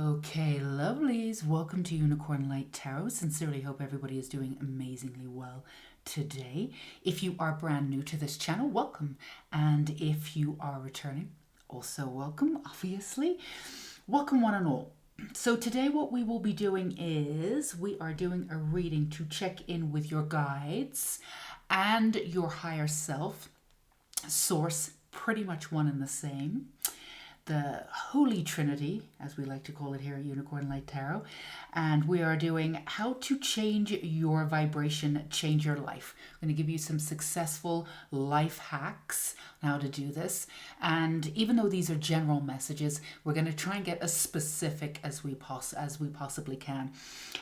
Okay, lovelies, welcome to Unicorn Light Tarot. Sincerely hope everybody is doing amazingly well today. If you are brand new to this channel, welcome. And if you are returning, also welcome, obviously. Welcome one and all. So today what we will be doing is we are doing a reading to check in with your guides and your higher self. Source, pretty much one and the same. The Holy Trinity, as we like to call it here at Unicorn Light Tarot, and we are doing how to change your vibration, change your life. I'm going to give you some successful life hacks on how to do this, and even though these are general messages, we're going to try and get as specific as we possibly can,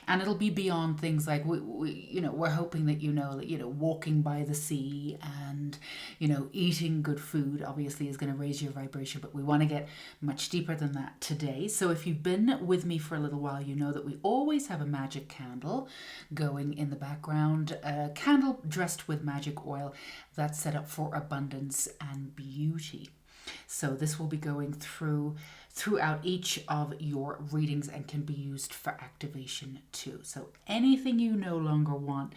and it'll be beyond things like we're hoping that walking by the sea and eating good food obviously is going to raise your vibration, but we want to get much deeper than that today. So if you've been with me for a little while, you know that we always have a magic candle going in the background, a candle dressed with magic oil that's set up for abundance and beauty. So this will be going throughout each of your readings and can be used for activation too. So anything you no longer want,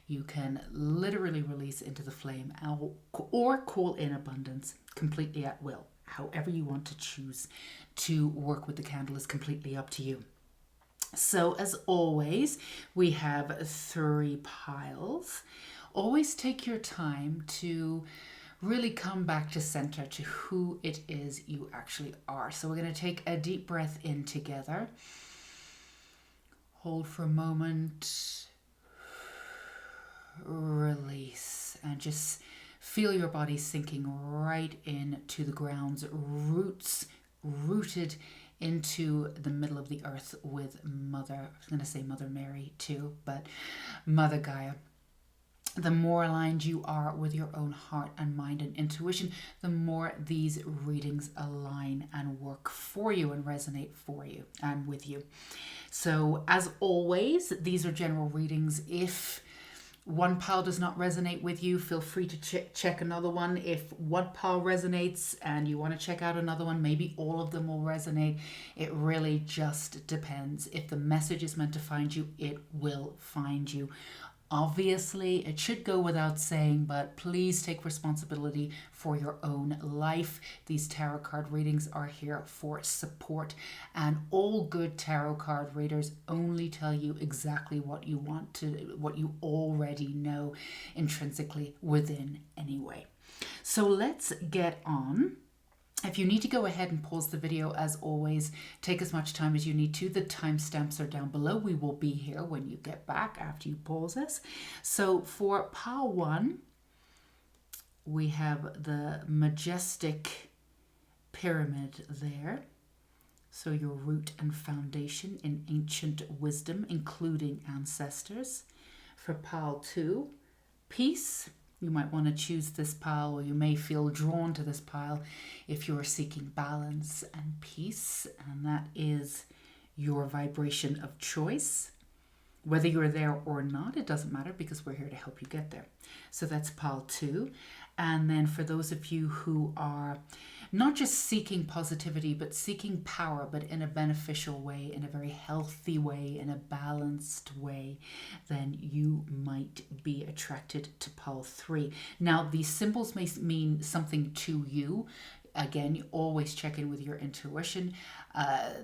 you can literally release into the flame or call in abundance completely at will. However you want to choose to work with the candle is completely up to you. So as always, we have 3 piles. Always take your time to really come back to center, to who it is you actually are. So we're going to take a deep breath in together. Hold for a moment. Release. And just feel your body sinking right into the ground's roots, rooted into the middle of the earth with I was going to say Mother Mary too, but Mother Gaia. The more aligned you are with your own heart and mind and intuition, the more these readings align and work for you and resonate for you and with you. So as always, these are general readings. If one pile does not resonate with you, feel free to check another one. If one pile resonates and you want to check out another one, maybe all of them will resonate. It really just depends. If the message is meant to find you, it will find you. Obviously, it should go without saying, but please take responsibility for your own life. These tarot card readings are here for support, and all good tarot card readers only tell you exactly what you want to, what you already know intrinsically within anyway. So let's get on. If you need to go ahead and pause the video, as always, take as much time as you need to. The timestamps are down below. We will be here when you get back after you pause us. So for pile 1, we have the majestic pyramid there. So your root and foundation in ancient wisdom, including ancestors. For pile 2, peace. You might want to choose this pile, or you may feel drawn to this pile if you're seeking balance and peace, and that is your vibration of choice. Whether you're there or not, it doesn't matter, because we're here to help you get there. So that's pile 2. And then for those of you who are not just seeking positivity, but seeking power, but in a beneficial way, in a very healthy way, in a balanced way, then you might be attracted to pile 3. Now, these symbols may mean something to you. Again, you always check in with your intuition.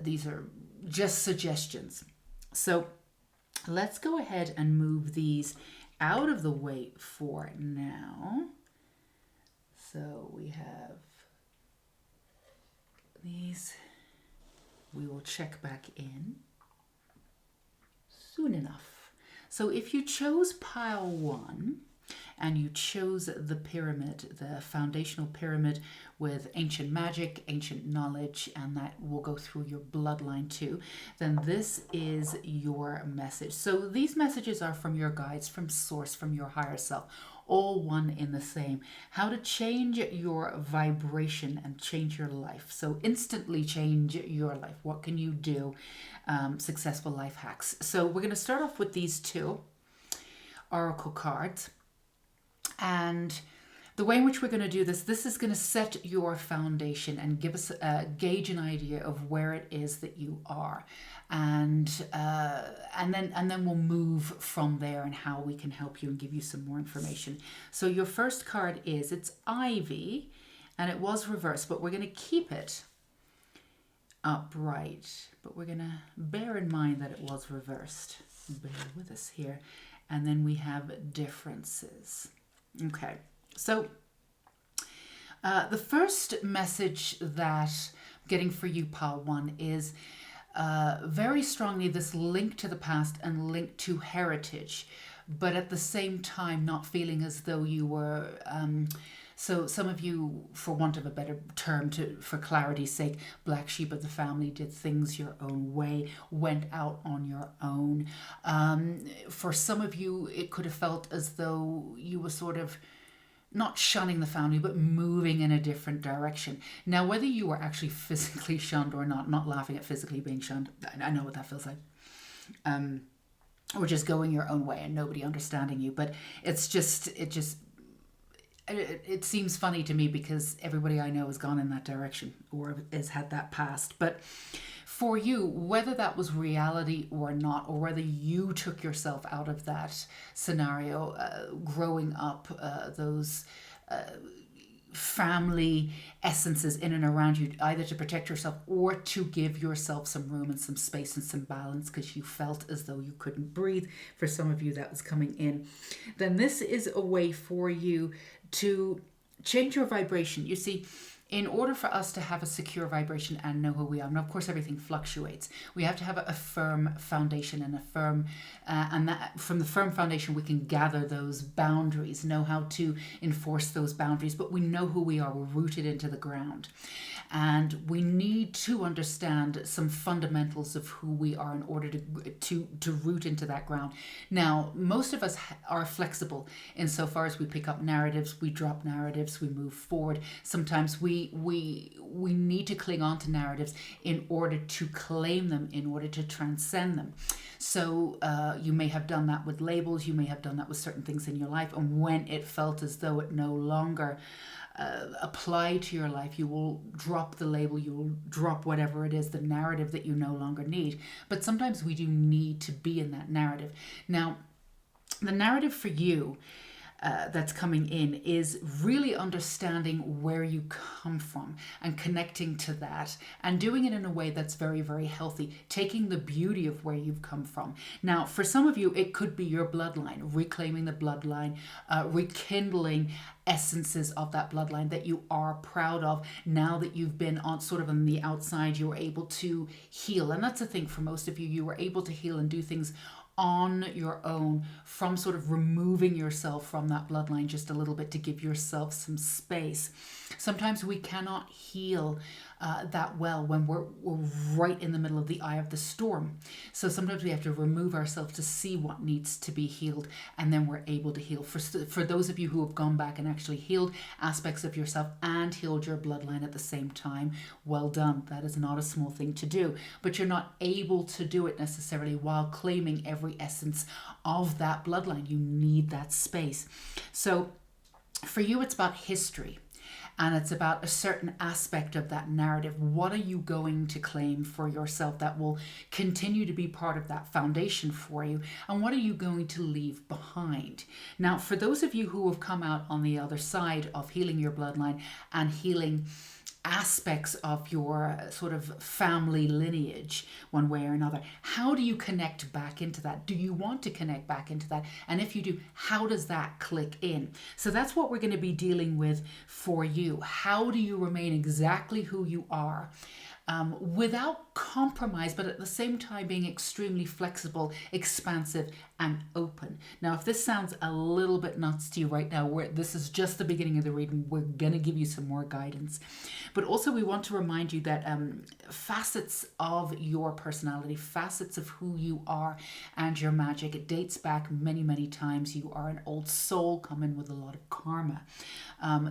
These are just suggestions. So let's go ahead and move these out of the way for now. So we have these. We will check back in soon enough. So if you chose pile 1 and you chose the pyramid, the foundational pyramid with ancient magic, ancient knowledge, and that will go through your bloodline too, then this is your message. So these messages are from your guides, from source, from your higher self, all one in the same. How to change your vibration and change your life. So instantly change your life. What can you do? Successful life hacks. So we're going to start off with these 2 oracle cards. And The way in which we're going to do this is going to set your foundation and give us gauge an idea of where it is that you are, and then we'll move from there and how we can help you and give you some more information. So your first card it's Ivy, and it was reversed, but we're going to keep it upright. But we're going to bear in mind that it was reversed. Bear with us here. And then we have differences. Okay, so the first message that I'm getting for you, Pile 1, is very strongly this link to the past and link to heritage, but at the same time not feeling as though you were... So some of you, for want of a better term, for clarity's sake, black sheep of the family, did things your own way, went out on your own. For some of you, it could have felt as though you were sort of not shunning the family, but moving in a different direction. Now, whether you were actually physically shunned or not laughing at physically being shunned, I know what that feels like. Or just going your own way and nobody understanding you. But it seems funny to me because everybody I know has gone in that direction or has had that past. But for you, whether that was reality or not, or whether you took yourself out of that scenario, growing up, those family essences in and around you, either to protect yourself or to give yourself some room and some space and some balance because you felt as though you couldn't breathe. For some of you, that was coming in. Then this is a way for you to change your vibration. You see, in order for us to have a secure vibration and know who we are, and of course everything fluctuates, we have to have a firm foundation and a firm, and that from the firm foundation we can gather those boundaries, know how to enforce those boundaries, but we know who we are, we're rooted into the ground. And we need to understand some fundamentals of who we are in order to root into that ground. Now, most of us are flexible insofar as we pick up narratives, we drop narratives, we move forward. Sometimes we need to cling on to narratives in order to claim them, in order to transcend them. So you may have done that with labels, you may have done that with certain things in your life, and when it felt as though it no longer apply to your life, you will drop the label, you will drop whatever it is, the narrative that you no longer need. But sometimes we do need to be in that narrative. Now, the narrative for you that's coming in is really understanding where you come from and connecting to that and doing it in a way that's very, very healthy, taking the beauty of where you've come from. Now, for some of you, it could be your bloodline, reclaiming the bloodline, rekindling essences of that bloodline that you are proud of. Now that you've been on sort of on the outside, you're able to heal. And that's the thing for most of you, you were able to heal and do things on your own from sort of removing yourself from that bloodline just a little bit to give yourself some space. Sometimes we cannot heal that well when we're right in the middle of the eye of the storm. So sometimes we have to remove ourselves to see what needs to be healed, and then we're able to heal. For those of you who have gone back and actually healed aspects of yourself and healed your bloodline at the same time, well done. That is not a small thing to do, but you're not able to do it necessarily while claiming every essence of that bloodline. You need that space. So for you, it's about history. And it's about a certain aspect of that narrative. What are you going to claim for yourself that will continue to be part of that foundation for you? And what are you going to leave behind? Now, for those of you who have come out on the other side of healing your bloodline and healing aspects of your sort of family lineage one way or another, how do you connect back into that? Do you want to connect back into that? And if you do, how does that click in? So that's what we're going to be dealing with for you. How do you remain exactly who you are without compromise, but at the same time being extremely flexible, expansive, and open? Now, if this sounds a little bit nuts to you right now, this is just the beginning of the reading, we're going to give you some more guidance. But also we want to remind you that facets of your personality, facets of who you are and your magic, it dates back many, many times. You are an old soul coming with a lot of karma.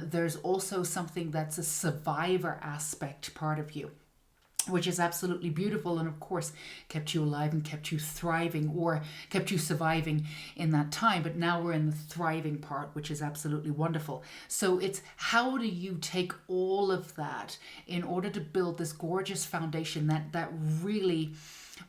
There's also something that's a survivor aspect part of you. which is absolutely beautiful, and of course kept you alive and kept you thriving, or kept you surviving in that time. But now we're in the thriving part, which is absolutely wonderful. So it's, how do you take all of that in order to build this gorgeous foundation that really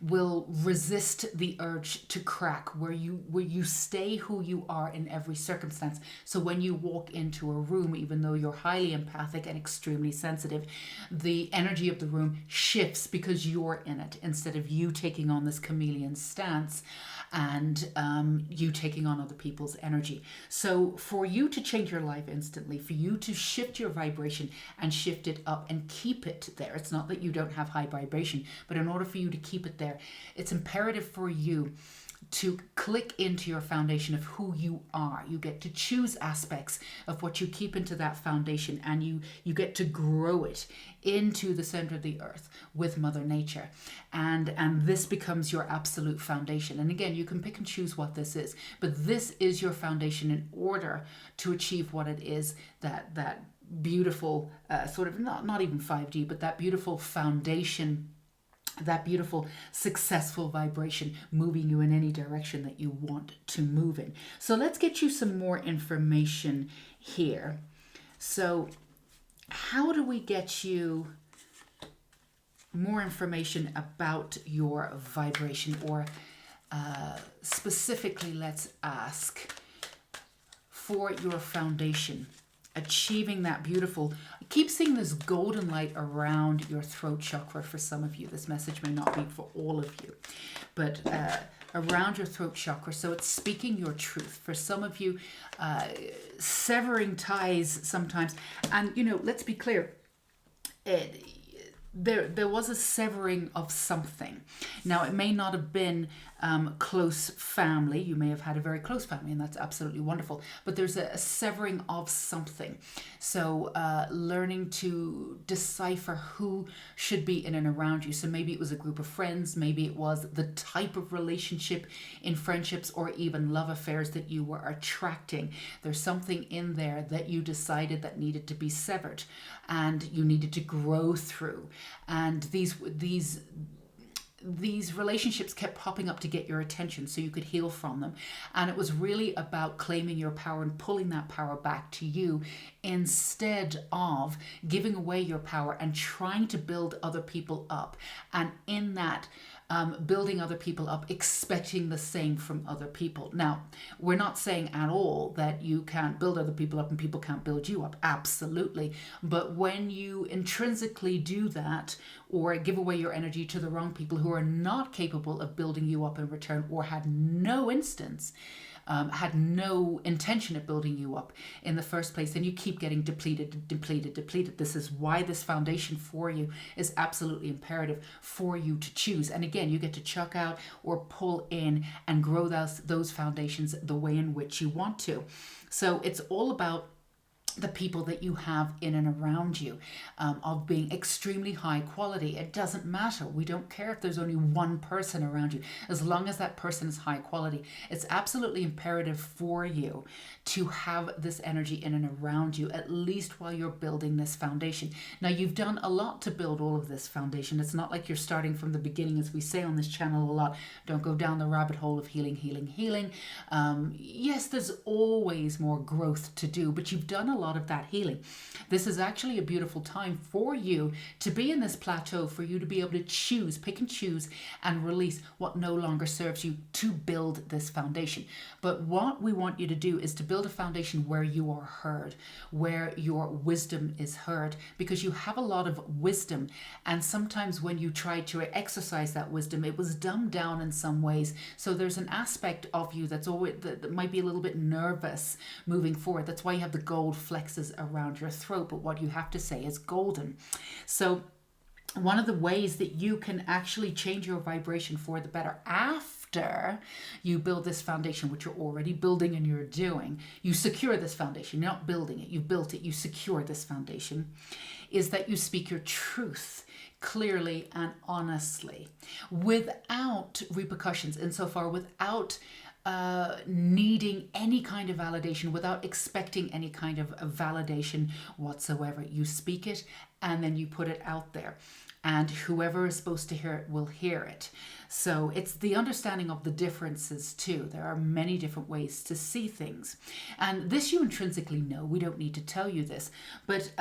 will resist the urge to crack, where you stay who you are in every circumstance. So when you walk into a room, even though you're highly empathic and extremely sensitive, the energy of the room shifts because you're in it, instead of you taking on this chameleon stance and you taking on other people's energy. So for you to change your life instantly, for you to shift your vibration and shift it up and keep it there, it's not that you don't have high vibration, but in order for you to keep it there, it's imperative for you to click into your foundation of who you are. You get to choose aspects of what you keep into that foundation, and you get to grow it into the center of the earth with Mother Nature, and this becomes your absolute foundation. And again, you can pick and choose what this is, but this is your foundation in order to achieve what it is that beautiful sort of, not even 5D, but that beautiful foundation, that beautiful successful vibration moving you in any direction that you want to move in. So let's get you some more information here. So how do we get you more information about your vibration, or specifically let's ask for your foundation, achieving that beautiful, I keep seeing this golden light around your throat chakra for some of you. This message may not be for all of you, but around your throat chakra. So it's speaking your truth. For some of you, severing ties sometimes. And, you know, let's be clear, there was a severing of something. Now, it may not have been close family. You may have had a very close family, and that's absolutely wonderful. But there's a severing of something. So learning to decipher who should be in and around you. So maybe it was a group of friends. Maybe it was the type of relationship in friendships or even love affairs that you were attracting. There's something in there that you decided that needed to be severed, and you needed to grow through. And these relationships kept popping up to get your attention so you could heal from them. And it was really about claiming your power and pulling that power back to you, instead of giving away your power and trying to build other people up. And in that, building other people up, expecting the same from other people. Now, we're not saying at all that you can't build other people up and people can't build you up. Absolutely. But when you intrinsically do that, or give away your energy to the wrong people who are not capable of building you up in return, or had no intention of building you up in the first place, then you keep getting depleted. This is why this foundation for you is absolutely imperative for you to choose. And again, you get to chuck out or pull in and grow those foundations the way in which you want to. So it's all about the people that you have in and around you, of being extremely high quality. It doesn't matter. We don't care if there's only one person around you, as long as that person is high quality. It's absolutely imperative for you to have this energy in and around you, at least while you're building this foundation. Now, you've done a lot to build all of this foundation. It's not like you're starting from the beginning, as we say on this channel a lot. Don't go down the rabbit hole of healing. Yes, there's always more growth to do, but you've done a lot of that healing. This is actually a beautiful time for you to be in this plateau, for you to be able to choose, pick and choose, and release what no longer serves you, to build this foundation. But what we want you to do is to build a foundation where you are heard, where your wisdom is heard, because you have a lot of wisdom, and sometimes when you try to exercise that wisdom, it was dumbed down in some ways. So there's an aspect of you that's always that might be a little bit nervous moving forward. That's why you have the gold flexes around your throat, but what you have to say is golden. So one of the ways that you can actually change your vibration for the better after you build this foundation, which you're already building and you're doing, you secure this foundation. You're not building it, you've built it, you secure this foundation, is that you speak your truth clearly and honestly, without repercussions, insofar without needing any kind of validation, without expecting any kind of validation whatsoever. You speak it and then you put it out there. and whoever is supposed to hear it will hear it. So it's the understanding of the differences too. There are many different ways to see things. And this you intrinsically know. We don't need to tell you this. But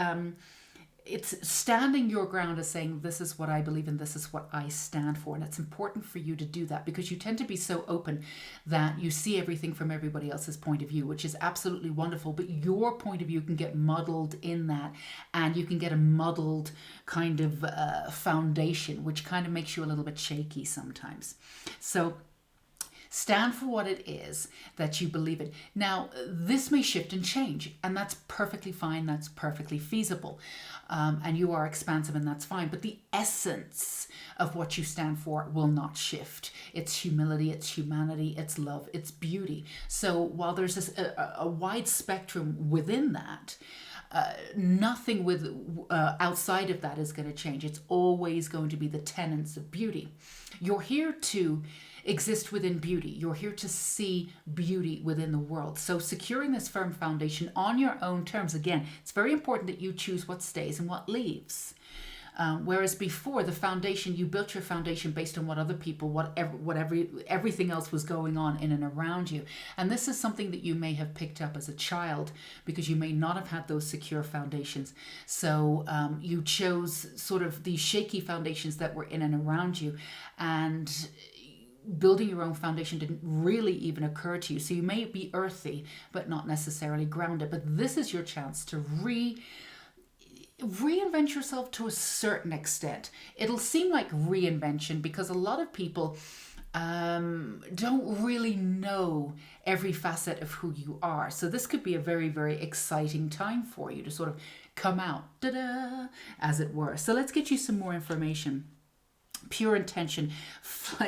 it's standing your ground as saying, this is what I believe and this is what I stand for. And it's important for you to do that because you tend to be so open that you see everything from everybody else's point of view, which is absolutely wonderful. But your point of view can get muddled in that, and you can get a muddled kind of foundation, which kind of makes you a little bit shaky sometimes. So stand for what it is that you believe in. Now, this may shift and change, and that's perfectly fine. That's perfectly feasible. And you are expansive, and that's fine. But the essence of what you stand for will not shift. It's humility, it's humanity, it's love, it's beauty. So while there's a wide spectrum within that, nothing outside of that is going to change. It's always going to be the tenets of beauty. You're here to exist within beauty. You're here to see beauty within the world. So securing this firm foundation on your own terms, again, it's very important that you choose what stays and what leaves. Whereas before, the foundation, you built your foundation based on what other people, everything else was going on in and around you. And this is something that you may have picked up as a child because you may not have had those secure foundations. So you chose sort of these shaky foundations that were in and around you, and building your own foundation didn't really even occur to you. So you may be earthy, but not necessarily grounded. But this is your chance to reinvent yourself to a certain extent. It'll seem like reinvention because a lot of people don't really know every facet of who you are. So this could be a very, very exciting time for you to sort of come out, as it were. So let's get you some more information. Pure intention.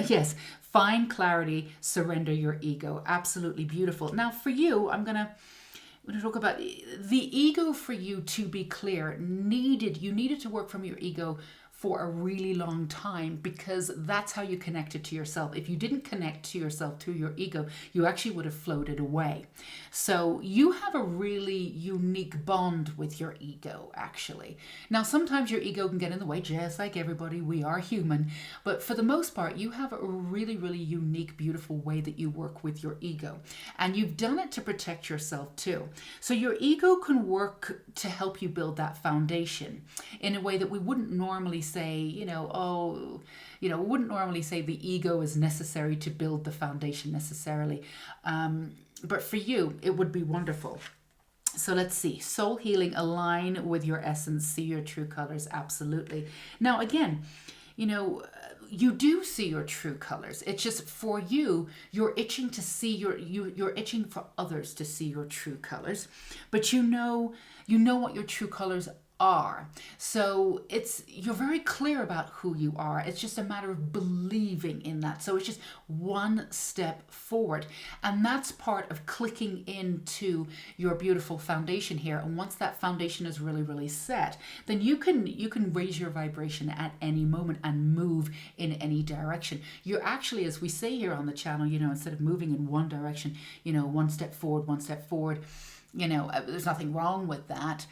Yes. Find clarity, surrender your ego. Absolutely beautiful. Now for you, I'm going to talk about the ego. For you to be clear, you needed to work from your ego for a really long time because that's how you connected to yourself. If you didn't connect to yourself through your ego, you actually would have floated away. So you have a really unique bond with your ego, actually. Now, sometimes your ego can get in the way, just like everybody. We are human. But for the most part, you have a really, really unique, beautiful way that you work with your ego. And you've done it to protect yourself too. So your ego can work to help you build that foundation in a way that we wouldn't normally say, wouldn't normally say the ego is necessary to build the foundation necessarily. But for you, it would be wonderful. So let's see. Soul healing, align with your essence, see your true colors. Absolutely. Now, again, you do see your true colors. It's just for you, you're itching to see you're itching for others to see your true colors, but you know what your true colors are. So you're very clear about who you are. It's just a matter of believing in that. So it's just one step forward. And that's part of clicking into your beautiful foundation here. And once that foundation is really, really set, then you can raise your vibration at any moment and move in any direction. You're actually, as we say here on the channel, instead of moving in one direction, one step forward. There's nothing wrong with that.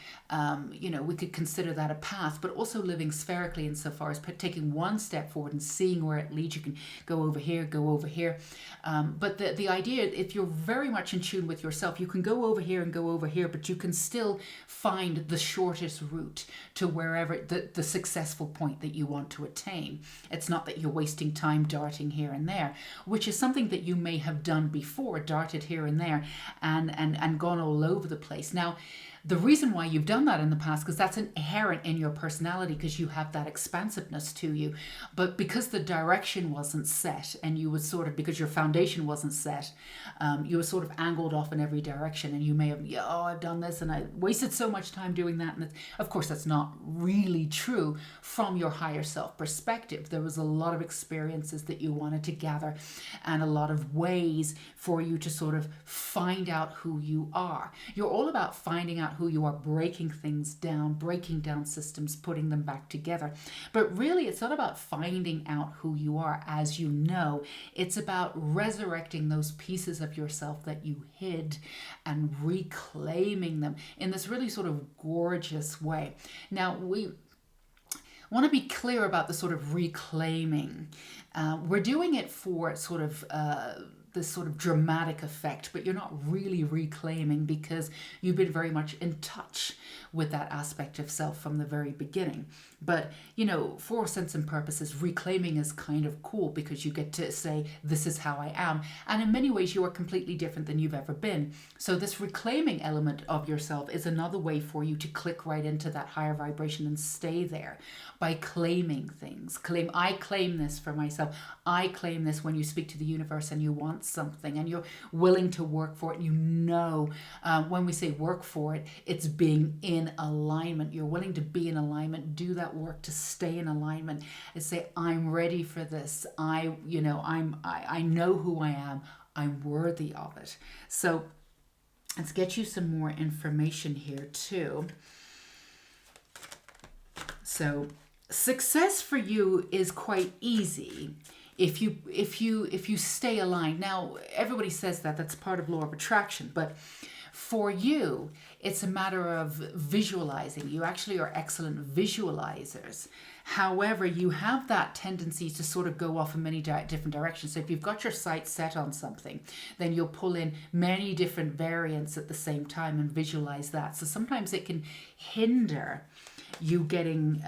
We could consider that a path, but also living spherically insofar as taking one step forward and seeing where it leads. You can go over here. But the idea, if you're very much in tune with yourself, you can go over here and go over here, but you can still find the shortest route to wherever the successful point that you want to attain. It's not that you're wasting time darting here and there, which is something that you may have done before, darted here and there and gone all over the place. Now, the reason why you've done that in the past, because that's inherent in your personality, because you have that expansiveness to you. But because the direction wasn't set, and you was because your foundation wasn't set, you were sort of angled off in every direction, and you may have, I've done this, and I wasted so much time doing that. And of course, that's not really true from your higher self perspective. There was a lot of experiences that you wanted to gather, and a lot of ways for you to sort of find out who you are. You're all about finding out who you are, breaking things down, breaking down systems, putting them back together. But really, it's not about finding out who you are as you know. It's about resurrecting those pieces of yourself that you hid and reclaiming them in this really sort of gorgeous way. Now, I want to be clear about the sort of reclaiming. We're doing it for sort of this sort of dramatic effect, but you're not really reclaiming because you've been very much in touch with that aspect of self from the very beginning. But, you know, for all sense and purposes, reclaiming is kind of cool because you get to say, this is how I am. And in many ways, you are completely different than you've ever been. So this reclaiming element of yourself is another way for you to click right into that higher vibration and stay there by claiming things. I claim this for myself. I claim this. When you speak to the universe and you want something and you're willing to work for it, you know, when we say work for it, it's being in alignment. You're willing to be in alignment, do that work to stay in alignment and say, I'm ready for this. I know who I am. I'm worthy of it. So let's get you some more information here too. So success for you is quite easy if you stay aligned. Now, everybody says that that's part of law of attraction, but for you, it's a matter of visualizing. You actually are excellent visualizers. However, you have that tendency to sort of go off in many different directions. So if you've got your sights set on something, then you'll pull in many different variants at the same time and visualize that. So sometimes it can hinder you getting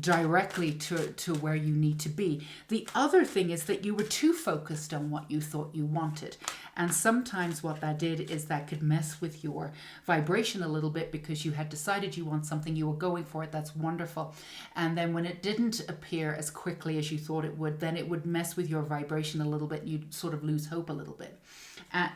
directly to where you need to be. The other thing is that you were too focused on what you thought you wanted. And sometimes what that did is that could mess with your vibration a little bit because you had decided you want something, you were going for it, that's wonderful. And then when it didn't appear as quickly as you thought it would, then it would mess with your vibration a little bit and you'd sort of lose hope a little bit. And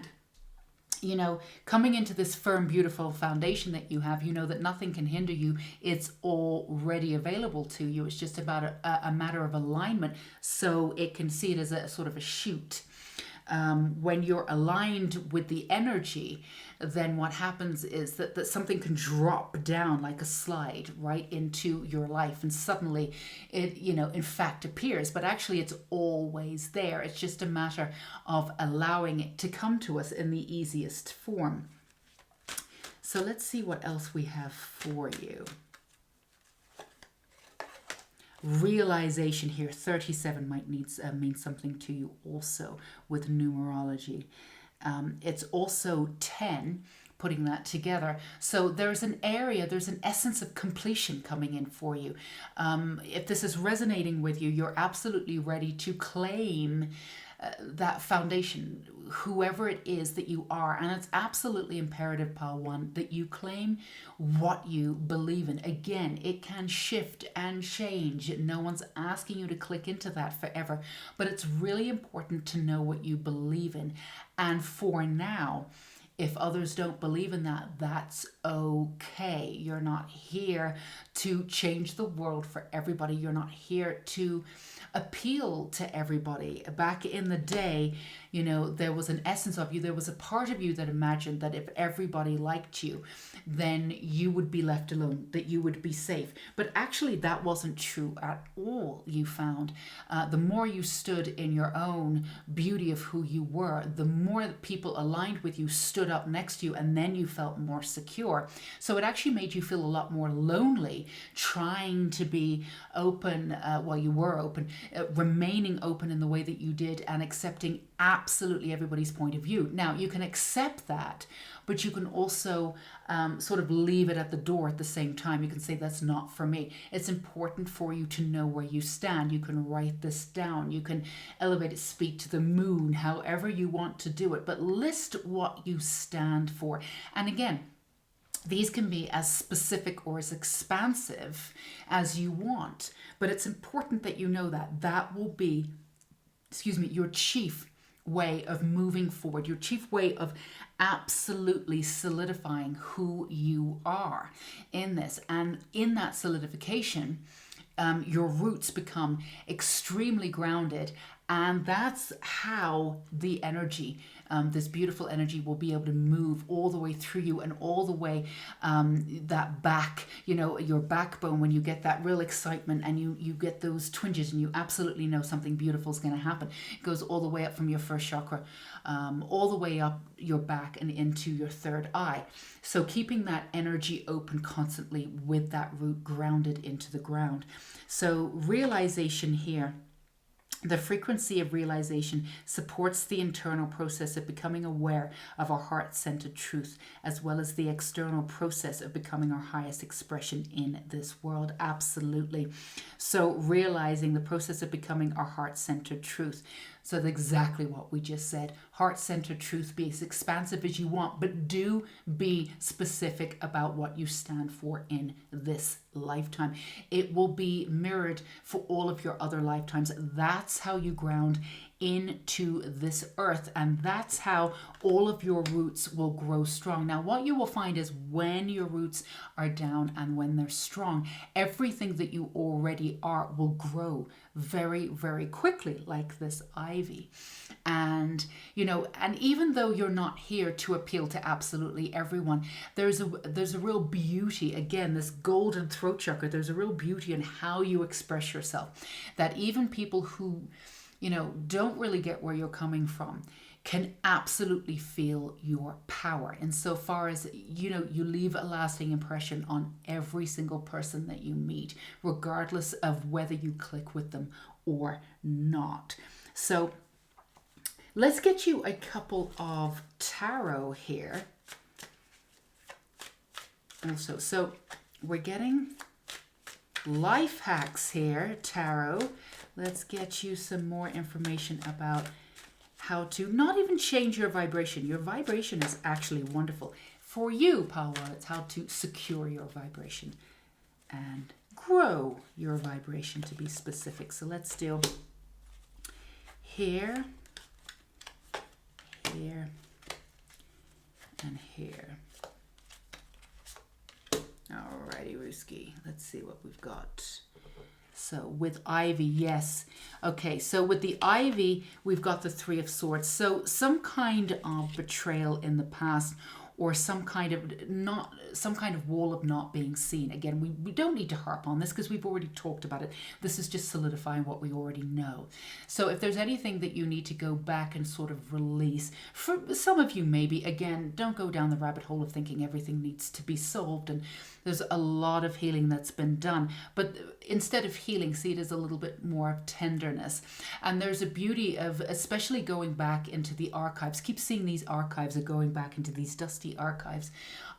you know, coming into this firm, beautiful foundation that you have, you know that nothing can hinder you. It's already available to you. It's just about a matter of alignment. So it can see it as a sort of a chute. When you're aligned with the energy, then what happens is that something can drop down like a slide right into your life, and suddenly it, you know, in fact appears, but actually it's always there. It's just a matter of allowing it to come to us in the easiest form. So let's see what else we have for you. Realization here, 37 might mean something to you also with numerology. It's also 10, putting that together. So there's an area, there's an essence of completion coming in for you. If this is resonating with you, you're absolutely ready to claim that foundation, whoever it is that you are. And it's absolutely imperative, Pile 1, that you claim what you believe in. Again, it can shift and change. No one's asking you to click into that forever, but it's really important to know what you believe in. And for now, if others don't believe in that, that's okay. You're not here to change the world for everybody. You're not here to appeal to everybody. Back in the day, you know, there was an essence of you, there was a part of you that imagined that if everybody liked you, then you would be left alone, that you would be safe. But actually that wasn't true at all, you found. The more you stood in your own beauty of who you were, the more people aligned with you stood up next to you, and then you felt more secure. So it actually made you feel a lot more lonely trying to be open, you were open, remaining open in the way that you did and accepting absolutely everybody's point of view. Now, you can accept that, but you can also sort of leave it at the door at the same time. You can say, that's not for me. It's important for you to know where you stand. You can write this down. You can elevate it, speak to the moon, however you want to do it, but list what you stand for. And again, these can be as specific or as expansive as you want, but it's important that you know that that will be, your chief way of moving forward, your chief way of absolutely solidifying who you are in this. And in that solidification, your roots become extremely grounded And that's how the energy, this beautiful energy, will be able to move all the way through you and all the way that back, your backbone, when you get that real excitement and you get those twinges and you absolutely know something beautiful is going to happen. It goes all the way up from your first chakra, all the way up your back and into your third eye. So keeping that energy open constantly with that root grounded into the ground. So realization here. The frequency of realization supports the internal process of becoming aware of our heart-centered truth, as well as the external process of becoming our highest expression in this world. Absolutely. So realizing the process of becoming our heart-centered truth. So that's exactly what we just said. Heart-centered truth. Be as expansive as you want, but do be specific about what you stand for in this lifetime. It will be mirrored for all of your other lifetimes. That's how you ground into this earth, and that's how all of your roots will grow strong. Now, what you will find is when your roots are down and when they're strong, everything that you already are will grow very, very quickly, like this ivy. And and even though you're not here to appeal to absolutely everyone, there's a real beauty, again, this golden throat chakra, there's a real beauty in how you express yourself, that even people who don't really get where you're coming from can absolutely feel your power insofar as you leave a lasting impression on every single person that you meet, regardless of whether you click with them or not. So let's get you a couple of tarot here also. So we're getting life hacks here, tarot. Let's get you some more information about how to not even change your vibration. Your vibration is actually wonderful. For you, Power, it's how to secure your vibration and grow your vibration, to be specific. So let's do here, here, and here. Alrighty, Ruski. Let's see what we've got. So with ivy, yes. Okay, so with the ivy, we've got the Three of Swords. So some kind of betrayal in the past, or some kind of wall of not being seen. Again, we don't need to harp on this because we've already talked about it. This is just solidifying what we already know. So if there's anything that you need to go back and sort of release, for some of you maybe, again, don't go down the rabbit hole of thinking everything needs to be solved, and there's a lot of healing that's been done. But instead of healing, see it as a little bit more of tenderness. And there's a beauty of especially going back into the archives. Keep seeing these archives are going back into these dusty archives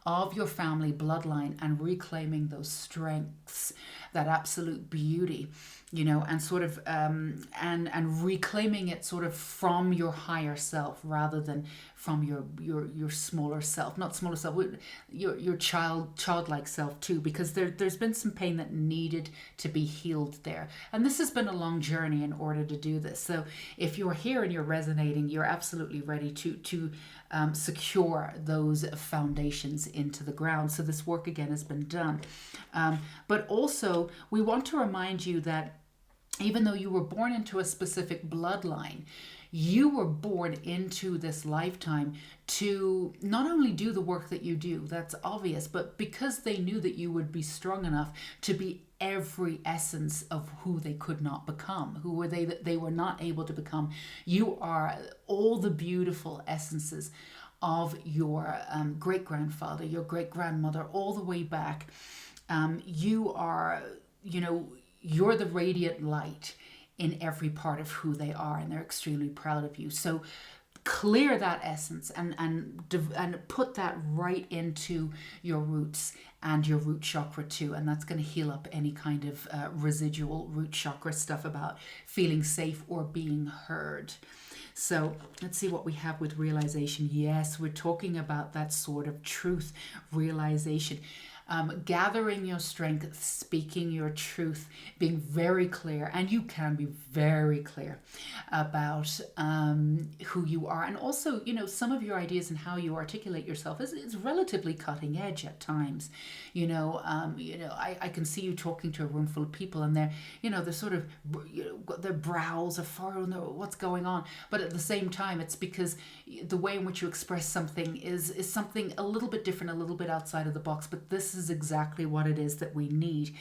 of your family bloodline and reclaiming those strengths, that absolute beauty, and sort of and reclaiming it sort of from your higher self rather than from your smaller self, not smaller self, your childlike self too, because there's been some pain that needed to be healed there, and this has been a long journey in order to do this. So if you're here and you're resonating, you're absolutely ready to secure those foundations into the ground. So this work again has been done, but also we want to remind you that even though you were born into a specific bloodline, you were born into this lifetime to not only do the work that you do, that's obvious, but because they knew that you would be strong enough to be every essence of who they could not become, who were they that they were not able to become. You are all the beautiful essences of your great-grandfather, your great-grandmother, all the way back. You are, you're the radiant light in every part of who they are, and they're extremely proud of you. So clear that essence and put that right into your roots and your root chakra too, and that's going to heal up any kind of residual root chakra stuff about feeling safe or being heard. So let's see what we have with realization. Yes, we're talking about that sort of truth realization. gathering your strength, speaking your truth, being very clear, and you can be very clear about who you are. And also, some of your ideas and how you articulate yourself is relatively cutting edge at times. I can see you talking to a room full of people, and they're sort of, their brows are furrowed, what's going on. But at the same time, it's because the way in which you express something is something a little bit different, a little bit outside of the box. But this is exactly what it is that we need.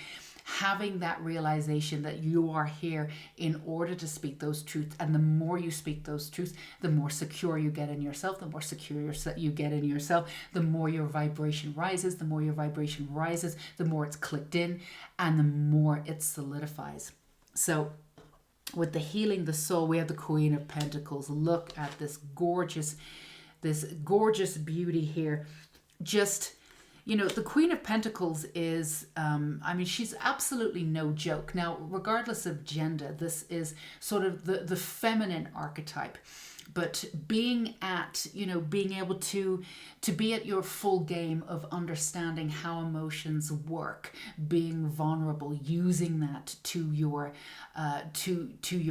Having that realization that you are here in order to speak those truths. And the more you speak those truths, the more secure you get in yourself. The more secure you get in yourself, the more your vibration rises. The more your vibration rises, the more it's clicked in, and the more it solidifies. So with the healing the soul, we have the Queen of Pentacles. Look at this gorgeous beauty here. Just, the Queen of Pentacles is, she's absolutely no joke. Now, regardless of gender, this is sort of the feminine archetype. But being able to be at your full game of understanding how emotions work, being vulnerable, using that to your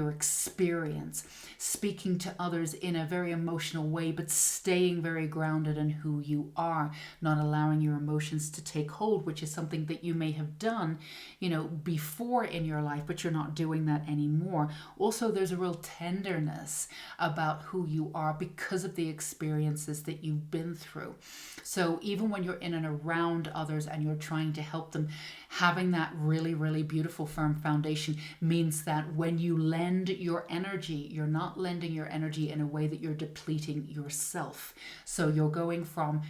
experience, speaking to others in a very emotional way, but staying very grounded in who you are, not allowing your emotions to take hold, which is something that you may have done, before in your life, but you're not doing that anymore. Also, there's a real tenderness about who you are because of the experiences that you've been through. So even when you're in and around others and you're trying to help them, having that really, really beautiful firm foundation means that when you lend your energy, you're not lending your energy in a way that you're depleting yourself. So you're going from,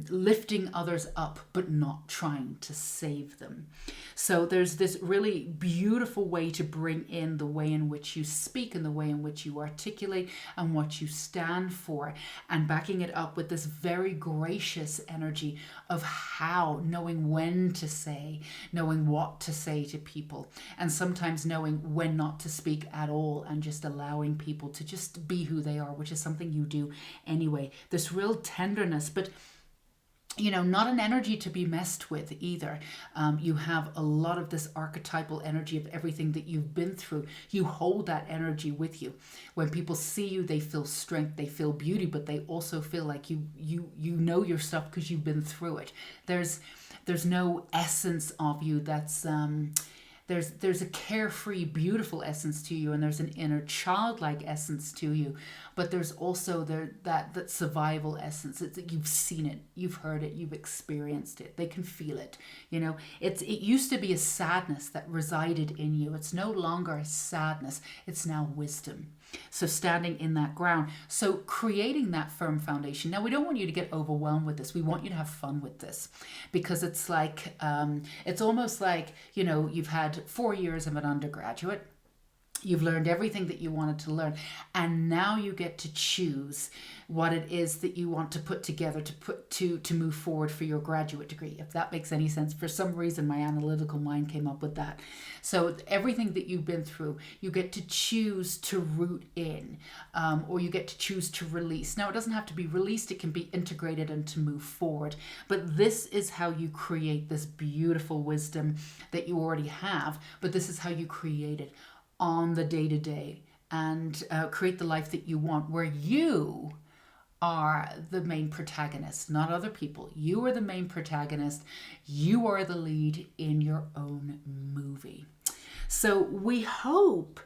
lifting others up, but not trying to save them. So there's this really beautiful way to bring in the way in which you speak and the way in which you articulate and what you stand for, and backing it up with this very gracious energy of how, knowing when to say, knowing what to say to people, and sometimes knowing when not to speak at all and just allowing people to just be who they are, which is something you do anyway. This real tenderness, but not an energy to be messed with either. You have a lot of this archetypal energy of everything that you've been through. You hold that energy with you. When people see you, they feel strength, they feel beauty, but they also feel like you know your stuff because you've been through it. There's no essence of you that's there's a carefree, beautiful essence to you, and there's an inner childlike essence to you. But there's also that survival essence. It's that you've seen it, you've heard it, you've experienced it. They can feel it. It used to be a sadness that resided in you. It's no longer a sadness. It's now wisdom. So standing in that ground. So creating that firm foundation. Now, we don't want you to get overwhelmed with this. We want you to have fun with this, because it's like, it's almost like, you've had 4 years of an undergraduate. You've learned everything that you wanted to learn, and now you get to choose what it is that you want to put together to move forward for your graduate degree, if that makes any sense. For some reason, my analytical mind came up with that. So everything that you've been through, you get to choose to root in, or you get to choose to release. Now, it doesn't have to be released. It can be integrated and to move forward. But this is how you create this beautiful wisdom that you already have, but this is how you create it on the day-to-day, and create the life that you want, where you are the main protagonist, not other people. You are the main protagonist. You are the lead in your own movie. So we hope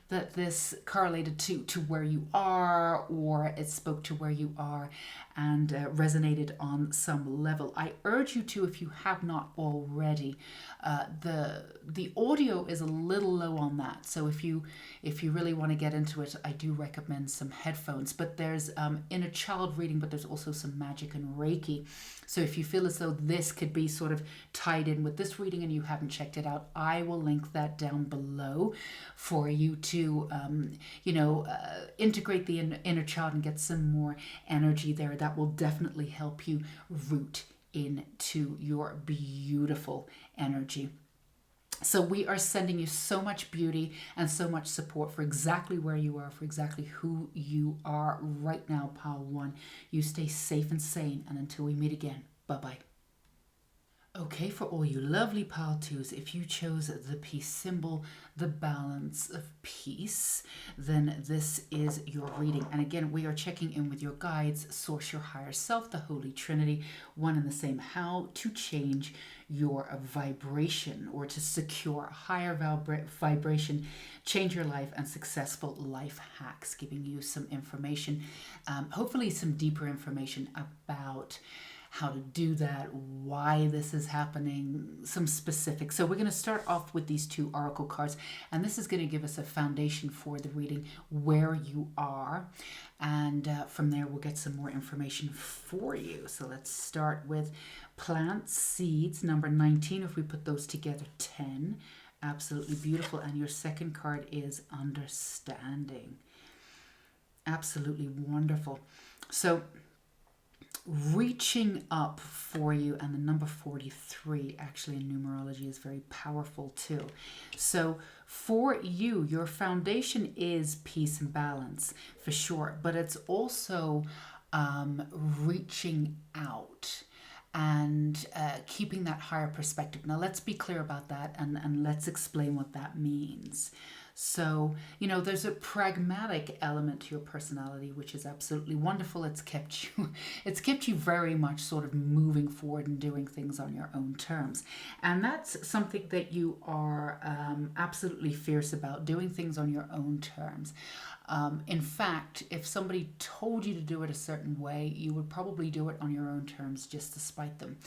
that this correlated to where you are, or it spoke to where you are and resonated on some level. I urge you to, if you have not already, the audio is a little low on that. So if you really want to get into it, I do recommend some headphones. But there's inner child reading, but there's also some magic and Reiki. So if you feel as though this could be sort of tied in with this reading and you haven't checked it out, I will link that down below for you to, integrate the inner child and get some more energy there. That will definitely help you root into your beautiful energy. So we are sending you so much beauty and so much support for exactly where you are, for exactly who you are right now, Pile 1. You stay safe and sane, and until we meet again, bye-bye. Okay, for all you lovely pile twos, if you chose the peace symbol, the balance of peace, then this is your reading. And again, we are checking in with your guides, source, your higher self, the Holy Trinity, one and the same, how to change your vibration or to secure a higher vibration, change your life, and successful life hacks, giving you some information, hopefully some deeper information about how to do that, why this is happening, some specifics. So we're going to start off with these two oracle cards, and this is going to give us a foundation for the reading, where you are, and from there we'll get some more information for you. So let's start with plant seeds, number 19. If we put those together, 10. Absolutely beautiful. And your second card is understanding. Absolutely wonderful. So reaching up for you, and the number 43 actually in numerology is very powerful too. So for you, your foundation is peace and balance for sure, but it's also reaching out and keeping that higher perspective. Now let's be clear about that, and let's explain what that means. So, there's a pragmatic element to your personality, which is absolutely wonderful. It's kept you very much sort of moving forward and doing things on your own terms. And that's something that you are absolutely fierce about, doing things on your own terms. In fact, if somebody told you to do it a certain way, you would probably do it on your own terms just to spite them.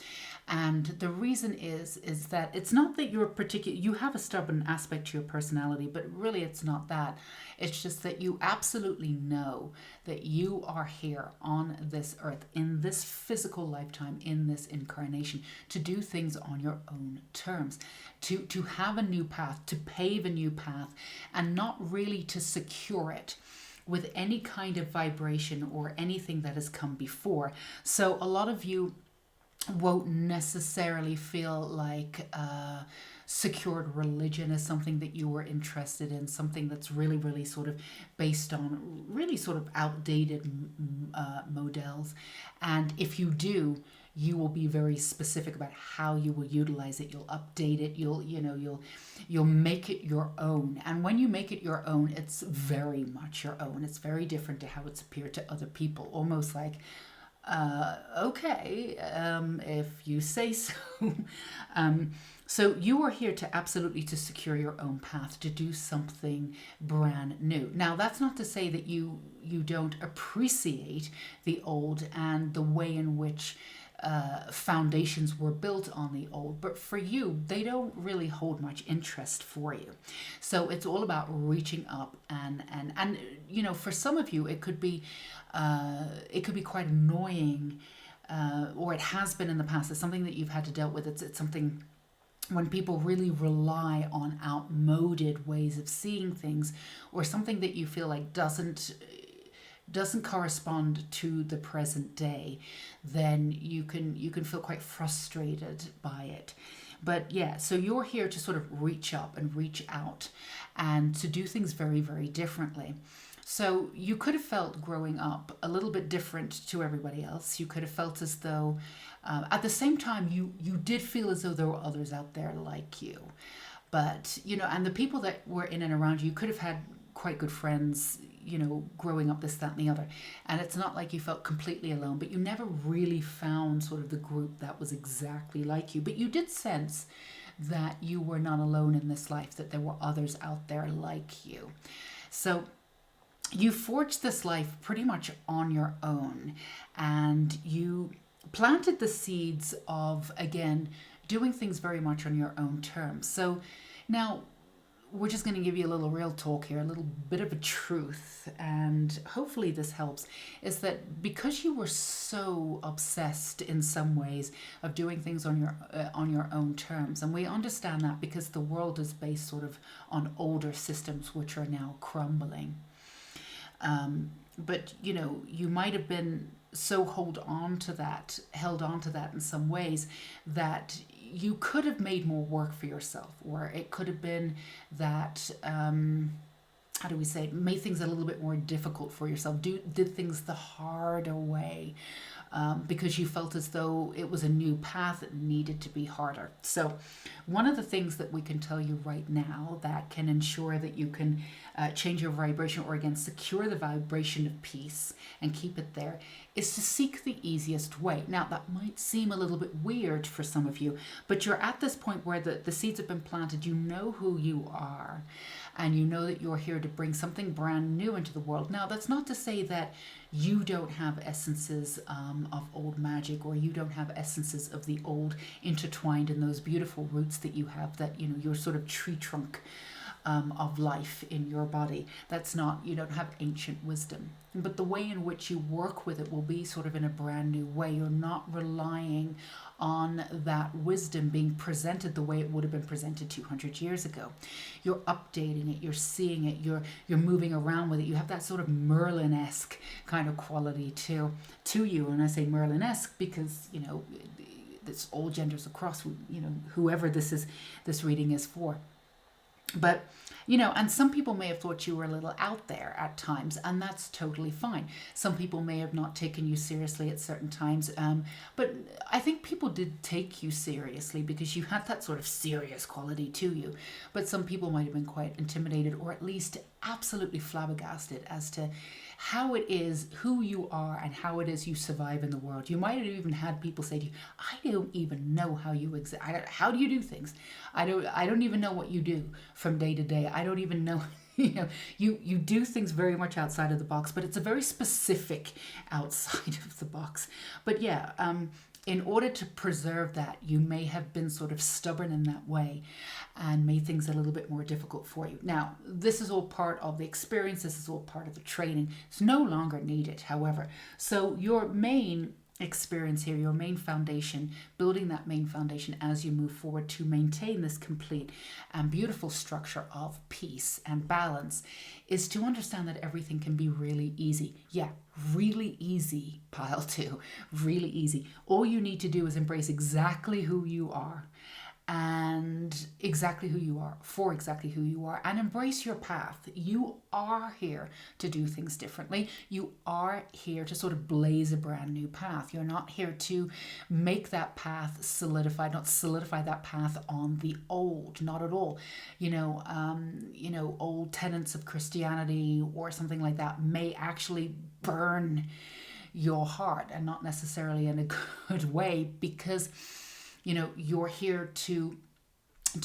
And the reason is that it's not that you have a stubborn aspect to your personality, but really it's not that. It's just that you absolutely know that you are here on this earth, in this physical lifetime, in this incarnation, to do things on your own terms, to have a new path, to pave a new path, and not really to secure it with any kind of vibration or anything that has come before. So a lot of you won't necessarily feel like secured religion is something that you were interested in, something that's really, really sort of based on really sort of outdated models. And if you do, you will be very specific about how you will utilize it. You'll update it. You'll make it your own. And when you make it your own, it's very much your own. It's very different to how it's appeared to other people. Almost like, okay, if you say so. So you are here to absolutely to secure your own path, to do something brand new. Now, that's not to say that you don't appreciate the old and the way in which foundations were built on the old, but for you, they don't really hold much interest for you. So it's all about reaching up, and for some of you, it could be quite annoying, or it has been in the past. It's something that you've had to deal with. It's something when people really rely on outmoded ways of seeing things, or something that you feel like doesn't correspond to the present day, then you can feel quite frustrated by it. But yeah, so you're here to sort of reach up and reach out and to do things very, very differently. So you could have felt growing up a little bit different to everybody else. You could have felt as though, at the same time, you did feel as though there were others out there like you. But, and the people that were in and around you could have had quite good friends, growing up, this, that, and the other. And it's not like you felt completely alone, but you never really found sort of the group that was exactly like you. But you did sense that you were not alone in this life, that there were others out there like you. So you forged this life pretty much on your own, and you planted the seeds of, again, doing things very much on your own terms. So now we're just going to give you a little real talk here, a little bit of a truth, and hopefully this helps, is that because you were so obsessed in some ways of doing things on your own terms, and we understand that because the world is based sort of on older systems which are now crumbling. But you might have been so held on to that in some ways, that you could have made more work for yourself, or it could have been that, how do we say it, made things a little bit more difficult for yourself, did things the harder way, because you felt as though it was a new path that needed to be harder. So one of the things that we can tell you right now that can ensure that you can change your vibration, or again secure the vibration of peace and keep it there, is to seek the easiest way. Now that might seem a little bit weird for some of you, but you're at this point where the seeds have been planted. You know who you are, and you know that you're here to bring something brand new into the world. Now that's not to say that you don't have essences of old magic, or you don't have essences of the old intertwined in those beautiful roots that you have, that, you know, your sort of tree trunk of life in your body. That's not, you don't have ancient wisdom, but the way in which you work with it will be sort of in a brand new way. You're not relying on that wisdom being presented the way it would have been presented 200 years ago. You're updating it, you're seeing it, you're moving around with it. You have that sort of Merlin-esque kind of quality to you. And I say Merlin-esque because, you know, it's all genders across, you know, whoever this reading is for. But, you know, and some people may have thought you were a little out there at times, and that's totally fine. Some people may have not taken you seriously at certain times, but I think people did take you seriously because you had that sort of serious quality to you. But some people might have been quite intimidated, or at least absolutely flabbergasted as to how it is, who you are, and how it is you survive in the world. You might have even had people say to you, I don't even know how you exist. How do you do things? I don't even know what you do from day to day. I don't even know. You know, you do things very much outside of the box, but it's a very specific outside of the box. But yeah, in order to preserve that, you may have been sort of stubborn in that way and made things a little bit more difficult for you. Now, this is all part of the experience. This is all part of the training. It's no longer needed, however. So your main experience here, your main foundation, building that main foundation as you move forward to maintain this complete and beautiful structure of peace and balance, is to understand that everything can be really easy. Yeah, really easy, pile two, really easy. All you need to do is embrace exactly who you are, and exactly who you are, for exactly who you are, and embrace your path. You are here to do things differently. You are here to sort of blaze a brand new path. You're not here to make that path solidified, not solidify that path on the old, not at all. You know, old tenets of Christianity or something like that may actually burn your heart, and not necessarily in a good way, because you know, you're here to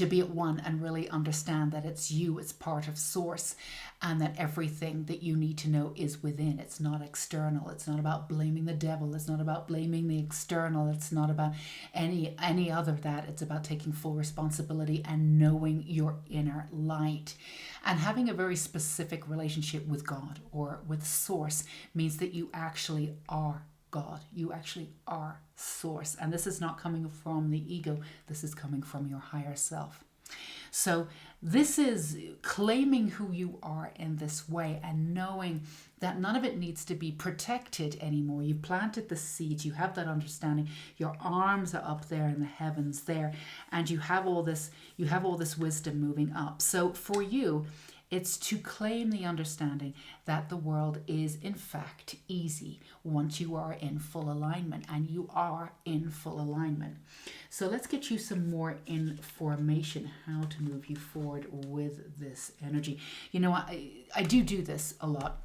be at one and really understand that it's you, it's part of source, and that everything that you need to know is within. It's not external. It's not about blaming the devil. It's not about blaming the external. It's not about any other that. It's about taking full responsibility and knowing your inner light. And having a very specific relationship with God or with source means that you actually are God. You actually are source. And this is not coming from the ego. This is coming from your higher self. So this is claiming who you are in this way and knowing that none of it needs to be protected anymore. You've planted the seeds. You have that understanding. Your arms are up there in the heavens there, and you have all this wisdom moving up. So for you, it's to claim the understanding that the world is in fact easy once you are in full alignment, and you are in full alignment. So let's get you some more information how to move you forward with this energy. You know, I do this a lot.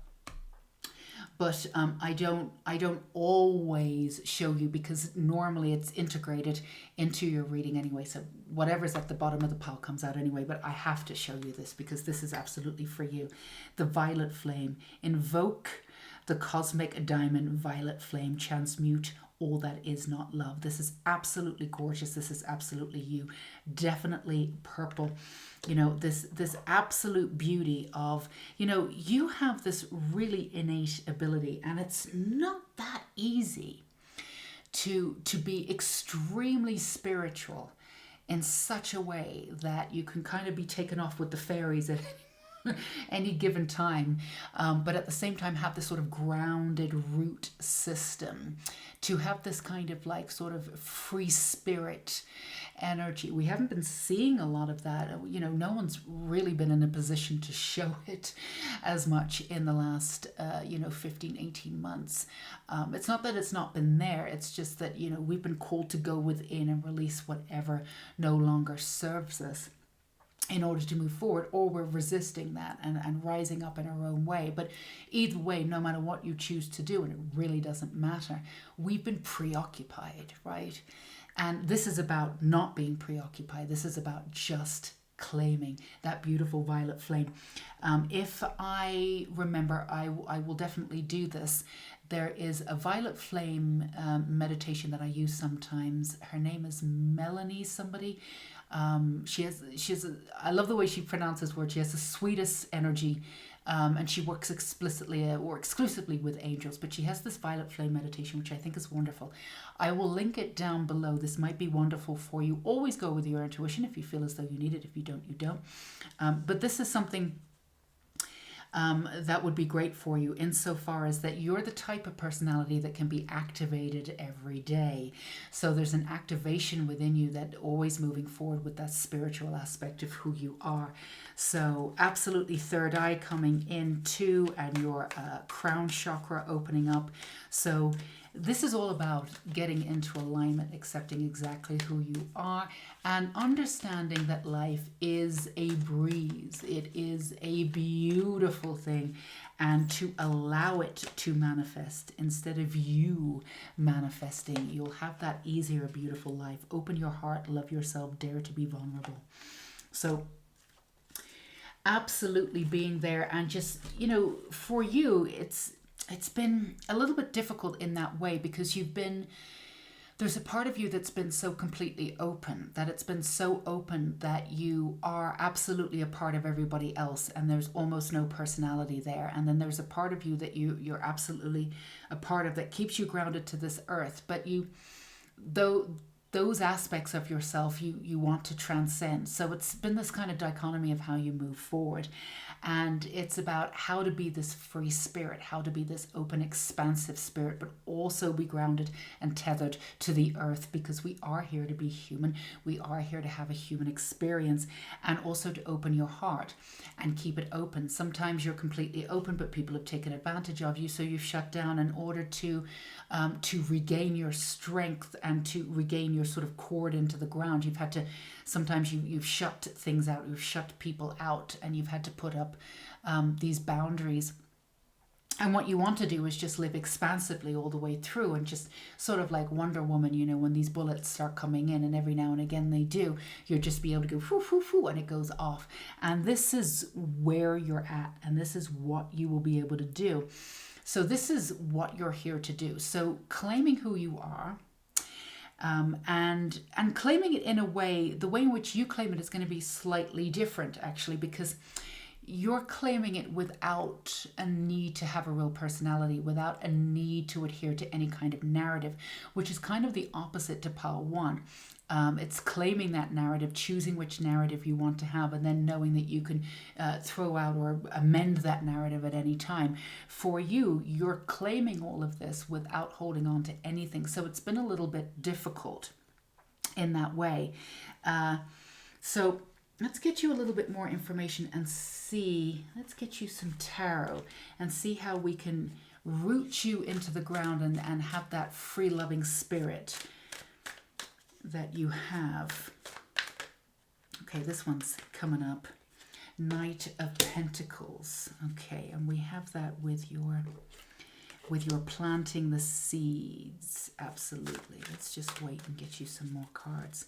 But I don't always show you, because normally it's integrated into your reading anyway. So whatever's at the bottom of the pile comes out anyway. But I have to show you this because this is absolutely for you. The violet flame. Invoke the cosmic diamond violet flame. Transmute all that is not love. This is absolutely gorgeous. This is absolutely you. Definitely purple. You know, this absolute beauty of, you know, you have this really innate ability, and it's not that easy to be extremely spiritual in such a way that you can kind of be taken off with the fairies at any given time, but at the same time have this sort of grounded root system to have this kind of like sort of free spirit energy. We haven't been seeing a lot of that. No one's really been in a position to show it as much in the last 15, 18 months. It's not that it's not been there, it's just that we've been called to go within and release whatever no longer serves us in order to move forward, or we're resisting that and rising up in our own way. But either way, no matter what you choose to do, and it really doesn't matter, we've been preoccupied, right? And this is about not being preoccupied. This is about just claiming that beautiful violet flame. If I remember, I will definitely do this. There is a violet flame meditation that I use sometimes. Her name is Melanie somebody. I love the way she pronounces words. She has the sweetest energy, and she works explicitly or exclusively with angels, but she has this violet flame meditation, which I think is wonderful. I will link it down below. This might be wonderful for you. Always go with your intuition if you feel as though you need it. If you don't, you don't. But this is something that would be great for you, insofar as that you're the type of personality that can be activated every day. So there's an activation within you that always moving forward with that spiritual aspect of who you are. So absolutely third eye coming in too, and your crown chakra opening up. So this is all about getting into alignment, accepting exactly who you are, and understanding that life is a breeze. It is a beautiful thing, and to allow it to manifest instead of you manifesting. You'll have that easier, beautiful life. Open your heart, love yourself, dare to be vulnerable. So absolutely being there, and just, for you, it's been a little bit difficult in that way, because there's a part of you that's been so completely open, that it's been so open that you are absolutely a part of everybody else, and there's almost no personality there. And then there's a part of you that you're absolutely a part of, that keeps you grounded to this earth, but those aspects of yourself you want to transcend. So it's been this kind of dichotomy of how you move forward. And it's about how to be this free spirit, how to be this open, expansive spirit, but also be grounded and tethered to the earth, because we are here to be human. We are here to have a human experience, and also to open your heart and keep it open. Sometimes you're completely open, but people have taken advantage of you, so you've shut down in order to regain your strength and to regain your sort of cord into the ground. You've had to, sometimes you've shut things out, you've shut people out, and you've had to put up these boundaries. And what you want to do is just live expansively all the way through, and just sort of like Wonder Woman, when these bullets start coming in, and every now and again they do, you'll just be able to go foo, foo, foo, and it goes off. And this is where you're at, and this is what you will be able to do. So this is what you're here to do. So claiming who you are, and claiming it in a way, the way in which you claim it is going to be slightly different, actually, because you're claiming it without a need to have a real personality, without a need to adhere to any kind of narrative, which is kind of the opposite to pile one. It's claiming that narrative, choosing which narrative you want to have, and then knowing that you can throw out or amend that narrative at any time. For you, you're claiming all of this without holding on to anything. So it's been a little bit difficult in that way. So let's get you a little bit more information and see, let's get you some tarot and see how we can root you into the ground and have that free loving spirit that you have. Okay, this one's coming up. Knight of Pentacles. Okay, and we have that with your planting the seeds. Absolutely. Let's just wait and get you some more cards.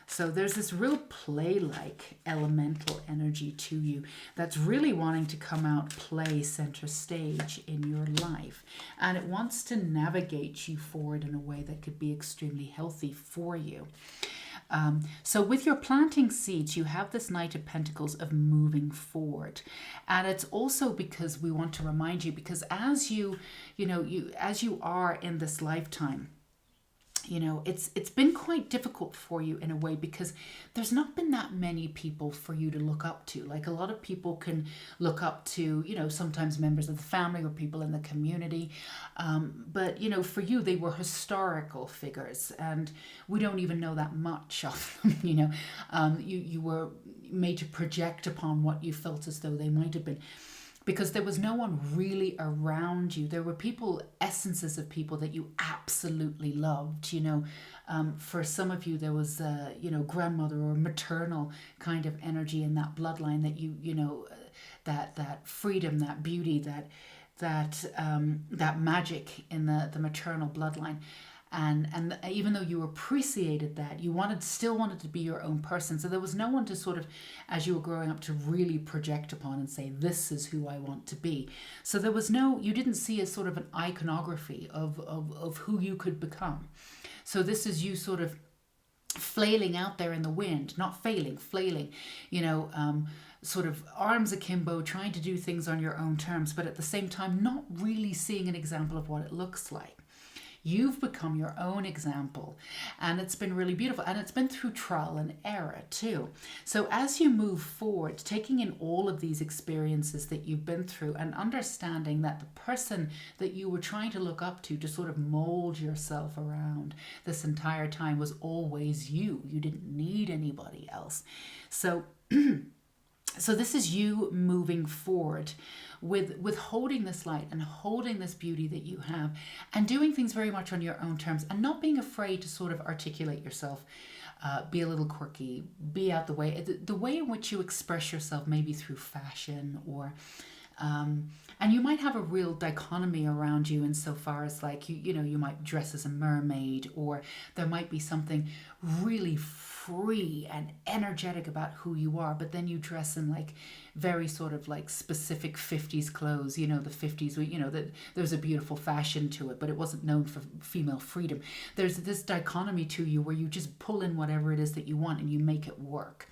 So there's this real play-like elemental energy to you that's really wanting to come out, play center stage in your life. And it wants to navigate you forward in a way that could be extremely healthy for you. So with your planting seeds, you have this Knight of Pentacles of moving forward. And it's also because we want to remind you, because as you are in this lifetime, it's been quite difficult for you in a way, because there's not been that many people for you to look up to. Like, a lot of people can look up to, sometimes members of the family or people in the community, but for you, they were historical figures, and we don't even know that much of them. You were made to project upon what you felt as though they might have been, because there was no one really around you. There were people, essences of people that you absolutely loved. For some of you, there was, grandmother or maternal kind of energy in that bloodline that that freedom, that beauty, that magic in the maternal bloodline. And even though you appreciated that, you still wanted to be your own person. So there was no one to sort of, as you were growing up, to really project upon and say, this is who I want to be. So there was you didn't see as sort of an iconography of who you could become. So this is you sort of flailing out there in the wind, not failing, flailing, sort of arms akimbo, trying to do things on your own terms, but at the same time, not really seeing an example of what it looks like. You've become your own example, and it's been really beautiful, and it's been through trial and error too. So as you move forward, taking in all of these experiences that you've been through and understanding that the person that you were trying to look up to sort of mold yourself around this entire time was always you. You didn't need anybody else. So this is you moving forward with holding this light and holding this beauty that you have, and doing things very much on your own terms, and not being afraid to sort of articulate yourself, be a little quirky, be out the way. The way in which you express yourself, maybe through fashion or and you might have a real dichotomy around you insofar as, like, you might dress as a mermaid, or there might be something really free and energetic about who you are, but then you dress in like very sort of like specific 50s clothes, the 50s, that there's a beautiful fashion to it, but it wasn't known for female freedom. There's this dichotomy to you where you just pull in whatever it is that you want and you make it work,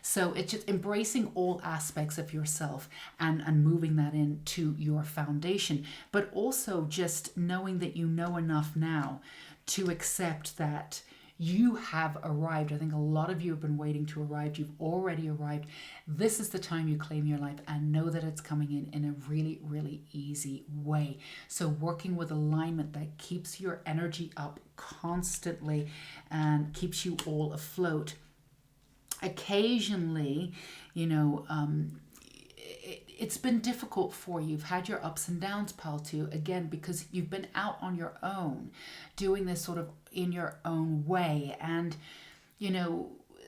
so it's just embracing all aspects of yourself and moving that into your foundation, but also just knowing that you know enough now to accept that you have arrived. I think a lot of you have been waiting to arrive. You've already arrived. This is the time you claim your life, and know that it's coming in a really, really easy way. So working with alignment that keeps your energy up constantly and keeps you all afloat. Occasionally, it's been difficult for you. You've had your ups and downs, pal, too, again, because you've been out on your own, doing this sort of in your own way. And,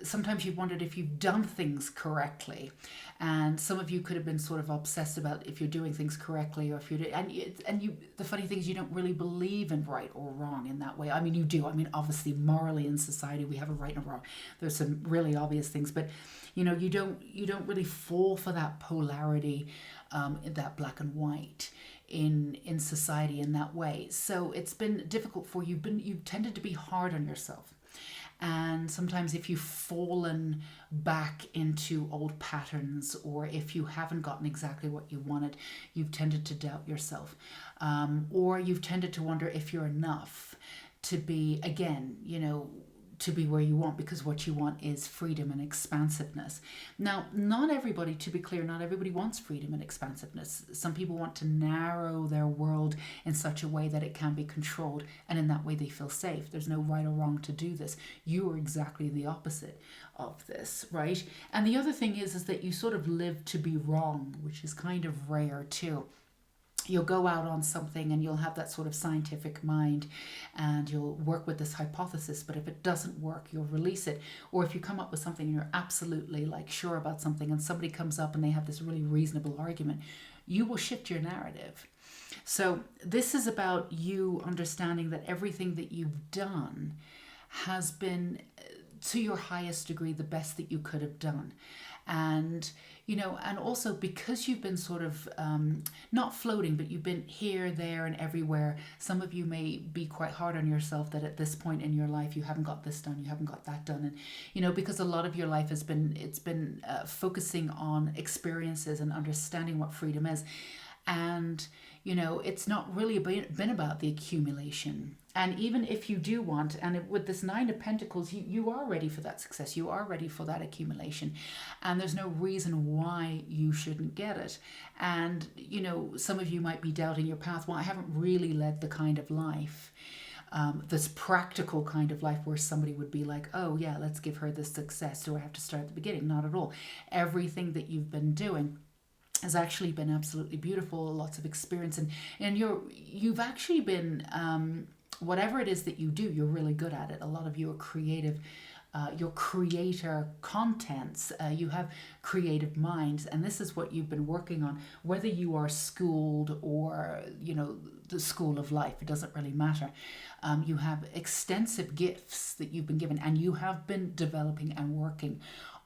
sometimes you've wondered if you've done things correctly. And some of you could have been sort of obsessed about if you're doing things correctly, or if you're, the funny thing is, you don't really believe in right or wrong in that way. I mean, you do. I mean, obviously, morally in society, we have a right and a wrong. There's some really obvious things, but you don't really fall for that polarity, that black and white in society in that way. So it's been difficult for you. You've tended to be hard on yourself. And sometimes if you've fallen back into old patterns, or if you haven't gotten exactly what you wanted, you've tended to doubt yourself, or you've tended to wonder if you're enough to be, again, to be where you want, because what you want is freedom and expansiveness. Now, not everybody, to be clear, not everybody wants freedom and expansiveness. Some people want to narrow their world in such a way that it can be controlled, and in that way they feel safe. There's no right or wrong to do this. You are exactly the opposite of this, right? And the other thing is that you sort of live to be wrong, which is kind of rare too. You'll go out on something and you'll have that sort of scientific mind, and you'll work with this hypothesis, but if it doesn't work, you'll release it. Or if you come up with something and you're absolutely like sure about something, and somebody comes up and they have this really reasonable argument, you will shift your narrative. So this is about you understanding that everything that you've done has been, to your highest degree, the best that you could have done. And and also because you've been sort of not floating, but you've been here, there, and everywhere. Some of you may be quite hard on yourself that at this point in your life you haven't got this done, you haven't got that done, and because a lot of your life has been focusing on experiences and understanding what freedom is. And It's not really been about the accumulation. And even if you do want, with this Nine of Pentacles, you are ready for that success. You are ready for that accumulation. And there's no reason why you shouldn't get it. And, some of you might be doubting your path. Well, I haven't really led the kind of life, this practical kind of life where somebody would be like, oh yeah, let's give her this success. Do I have to start at the beginning? Not at all. Everything that you've been doing has actually been absolutely beautiful, lots of experience, and you've actually been, whatever it is that you do, you're really good at it. A lot of you are creative. Your creator contents, you have creative minds, and this is what you've been working on, whether you are schooled or the school of life, it doesn't really matter. You have extensive gifts that you've been given, and you have been developing and working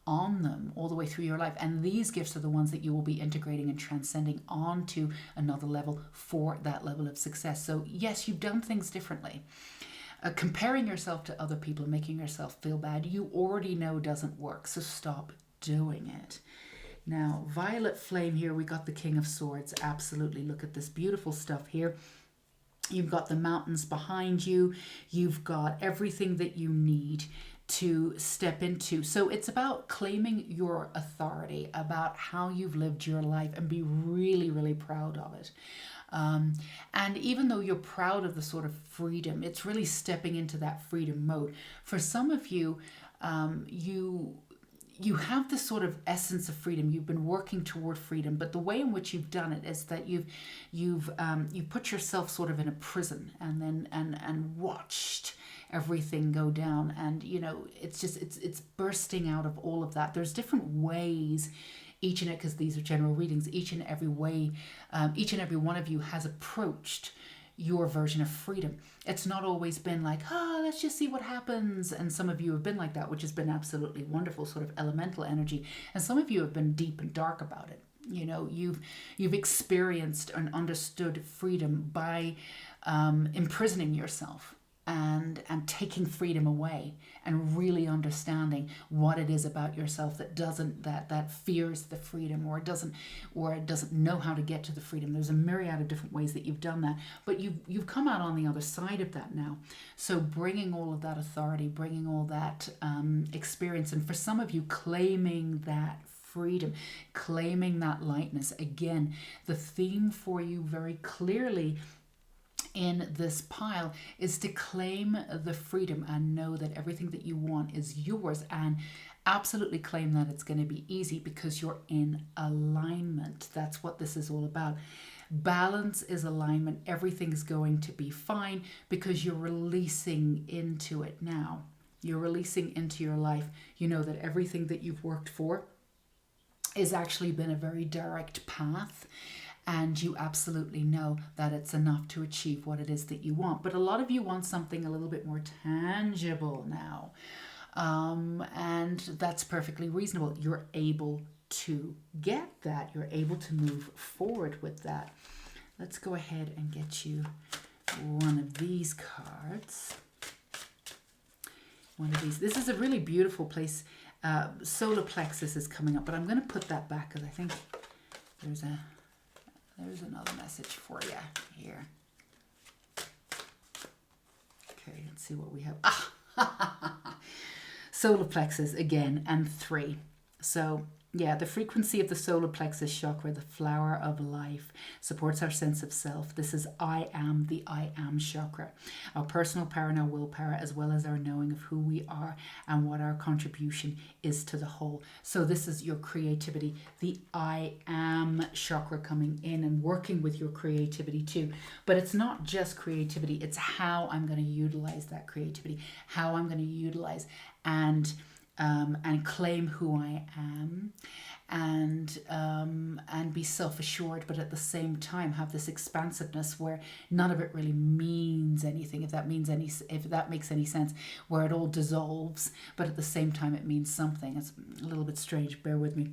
on them all the way through your life, and these gifts are the ones that you will be integrating and transcending onto another level for that level of success. So yes, you've done things differently. Comparing yourself to other people and making yourself feel bad, you already know doesn't work, so stop doing it. Now, Violet Flame here, we got the King of Swords. Absolutely, look at this beautiful stuff here. You've got the mountains behind you. You've got everything that you need to step into. So it's about claiming your authority, about how you've lived your life, and be really, really proud of it. And even though you're proud of the sort of freedom, it's really stepping into that freedom mode. For some of you, you have this sort of essence of freedom. You've been working toward freedom, but the way in which you've done it is that you've put yourself sort of in a prison, and then watched everything go down, and it's bursting out of all of that. There's different ways, because these are general readings, each and every one of you has approached your version of freedom. It's not always been like, let's just see what happens. And some of you have been like that, which has been absolutely wonderful, sort of elemental energy. And some of you have been deep and dark about it. You've experienced and understood freedom by imprisoning yourself and taking freedom away, and really understanding what it is about yourself that fears the freedom, or it doesn't know how to get to the freedom. There's a myriad of different ways that you've done that, but you've come out on the other side of that now. So bringing all of that authority, bringing all that experience, and for some of you, claiming that freedom, claiming that lightness. Again, the theme for you very clearly in this pile is to claim the freedom and know that everything that you want is yours, and absolutely claim that it's going to be easy because you're in alignment. That's what this is all about. Balance is alignment. Everything's going to be fine because you're releasing into it now. You're releasing into your life. You know that everything that you've worked for has actually been a very direct path. And you absolutely know that it's enough to achieve what it is that you want. But a lot of you want something a little bit more tangible now. And that's perfectly reasonable. You're able to get that. You're able to move forward with that. Let's go ahead and get you one of these cards. One of these. This is a really beautiful place. Solar plexus is coming up, but I'm going to put that back because I think there's another message for you here. Okay, let's see what we have. Solar plexus again, and 3. So yeah, the frequency of the solar plexus chakra, the flower of life, supports our sense of self. This is I am, the I am chakra. Our personal power and our willpower, as well as our knowing of who we are and what our contribution is to the whole. So this is your creativity, the I am chakra coming in and working with your creativity too. But it's not just creativity, it's how I'm going to utilize that creativity, how I'm going to utilize and claim who I am, and be self-assured, but at the same time have this expansiveness where none of it really means anything, if that makes any sense, where it all dissolves, but at the same time it means something. It's a little bit strange, bear with me.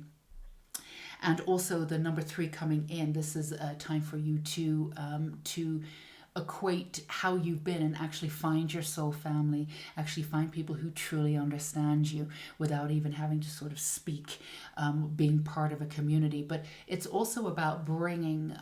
And also the number 3 coming in, this is a time for you to equate how you've been and actually find your soul family, actually find people who truly understand you without even having to sort of speak, being part of a community. But it's also about bringing